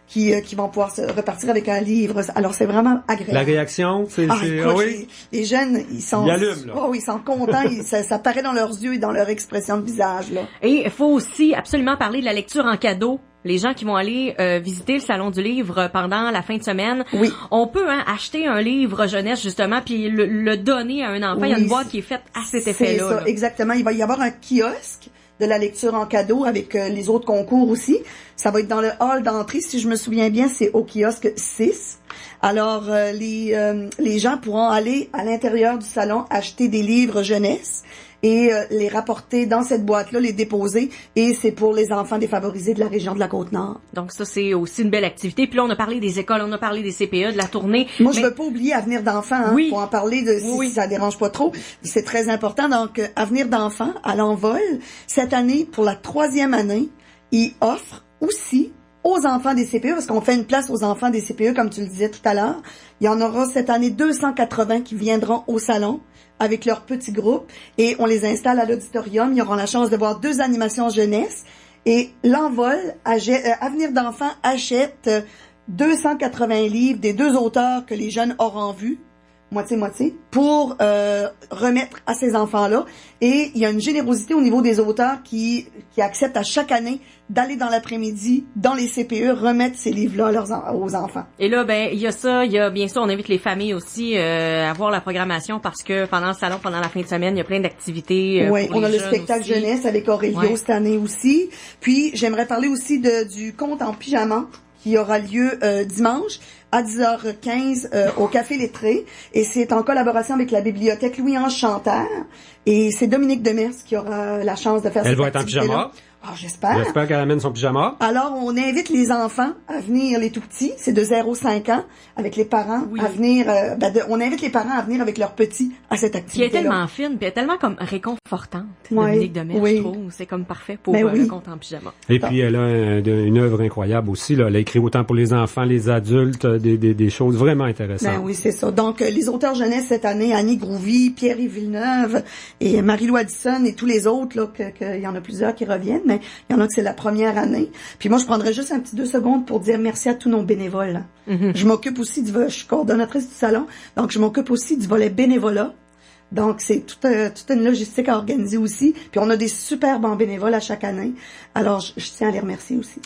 qui vont pouvoir se repartir avec un livre. Alors, c'est vraiment agréable. La réaction, oui. Les jeunes, ils sont... Ils allument, là. Oh, ils sont contents. Ça paraît dans leurs yeux et dans leur expression de visage, là. Et il faut aussi absolument parler de la lecture en cadeau. Les gens qui vont aller visiter le Salon du Livre pendant la fin de semaine, oui. On peut acheter un livre jeunesse, justement, puis le donner à un enfant. Oui, il y a une boîte qui est faite à cet effet-là. C'est ça, exactement. Il va y avoir un kiosque de la lecture en cadeau avec les autres concours aussi. Ça va être dans le hall d'entrée. Si je me souviens bien, c'est au kiosque 6. Alors, les gens pourront aller à l'intérieur du salon acheter des livres jeunesse et les rapporter dans cette boîte-là, les déposer. Et c'est pour les enfants défavorisés de la région de la Côte-Nord. Donc ça, c'est aussi une belle activité. Puis là, on a parlé des écoles, on a parlé des CPE, de la tournée. Moi, je veux pas oublier Avenir d'enfants. Oui. Pour en parler, si ça dérange pas trop. C'est très important. Donc, Avenir d'enfants, à l'envol, cette année, pour la 3e année, il offre aussi aux enfants des CPE, parce qu'on fait une place aux enfants des CPE, comme tu le disais tout à l'heure. Il y en aura cette année 280 qui viendront au salon avec leur petit groupe et on les installe à l'auditorium. Ils auront la chance de voir 2 animations jeunesse et l'envol, Avenir d'enfants achète 280 livres des 2 auteurs que les jeunes auront vus, moitié-moitié, pour remettre à ces enfants-là. Et il y a une générosité au niveau des auteurs qui acceptent à chaque année d'aller dans l'après-midi, dans les CPE, remettre ces livres-là aux enfants. Et là, il y a ça, il y a bien sûr, on invite les familles aussi à voir la programmation parce que pendant le salon, pendant la fin de semaine, il y a plein d'activités. Oui, on a le spectacle aussi. jeunesse avec Aurélio cette année aussi. Puis, j'aimerais parler aussi du conte en pyjama qui aura lieu dimanche à 10h15 au Café Lettré. Et c'est en collaboration avec la bibliothèque Louis-Ange Chanteur. Et c'est Dominique Demers qui aura la chance de faire cette activité-là. Elle va être en pyjama? Ah, j'espère. J'espère qu'elle amène son pyjama. Alors, on invite les enfants à venir, les tout petits, c'est de 0-5 ans, avec les parents à venir, on invite les parents à venir avec leurs petits à cette activité-là. Qui est tellement fine, puis elle est tellement comme réconfortante. Dominique Demers, je trouve. C'est comme parfait pour le conte en pyjama. Et puis, elle a une œuvre incroyable aussi, là. Elle a écrit autant pour les enfants, les adultes, des choses vraiment intéressantes. Ben oui, c'est ça. Donc, les auteurs jeunesse cette année, Annie Grouvy, Pierre-Yves Villeneuve et Marie-Lou Addison et tous les autres, là, il y en a plusieurs qui reviennent, mais il y en a que c'est la première année. Puis moi, je prendrais juste un petit 2 secondes pour dire merci à tous nos bénévoles. Mm-hmm. Je m'occupe aussi je suis coordonnatrice du salon, donc je m'occupe aussi du volet bénévolat. Donc, c'est toute une logistique à organiser aussi. Puis, on a des super bons bénévoles à chaque année. Alors, je tiens à les remercier aussi.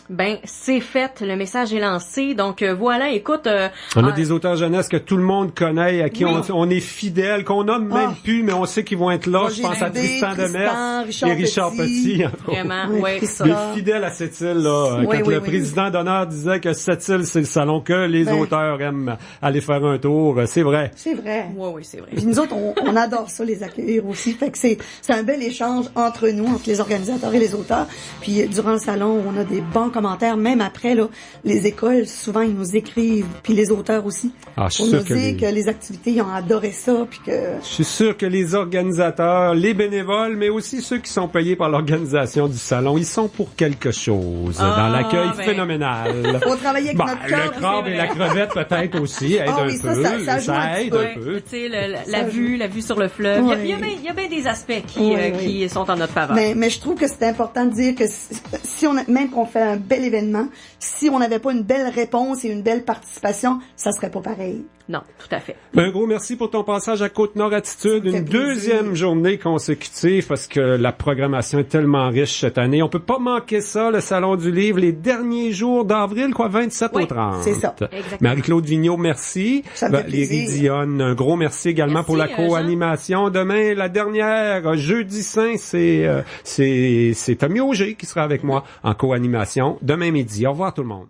C'est fait. Le message est lancé. Donc, voilà, écoute... on a des auteurs jeunesse que tout le monde connaît, à qui on est fidèle, qu'on nomme même plus, mais on sait qu'ils vont être là. Moi, je pense à Tristan Demers et Richard Petit. Vraiment, Des fidèles à cette île-là. Quand le président d'honneur disait que cette île, c'est le salon que les auteurs aiment aller faire un tour. C'est vrai. C'est vrai. Oui, c'est vrai. Puis nous autres, on adore adore ça, les accueillir aussi. Fait que c'est un bel échange entre nous, entre les organisateurs et les auteurs. Puis durant le salon, on a des bons commentaires. Même après, là, les écoles, souvent, ils nous écrivent, puis les auteurs aussi, pour nous dire que les activités, ils ont adoré ça, puis que... Je suis sûr que les organisateurs, les bénévoles, mais aussi ceux qui sont payés par l'organisation du salon, ils sont pour quelque chose dans l'accueil phénoménal. Faut travailler avec notre cœur. Le crabe et la crevette peut-être aussi aide un peu. Ça aide un peu. Tu sais, la vue sur le fleuve. Il y a bien des aspects qui sont en notre faveur. Mais je trouve que c'est important de dire que si même qu'on fait un bel événement, si on n'avait pas une belle réponse et une belle participation, ça serait pas pareil. Non, tout à fait. Un gros merci pour ton passage à Côte-Nord Attitude. Une deuxième journée consécutive parce que la programmation est tellement riche cette année. On peut pas manquer ça, le Salon du Livre, les derniers jours d'avril, 27 au 30. C'est ça. Marie-Claude Vigneault, merci. Valérie Dionne, un gros merci également pour la co-animation. Demain, la dernière, jeudi saint, c'est Tommy Auger qui sera avec moi en co-animation. Demain midi. Au revoir tout le monde.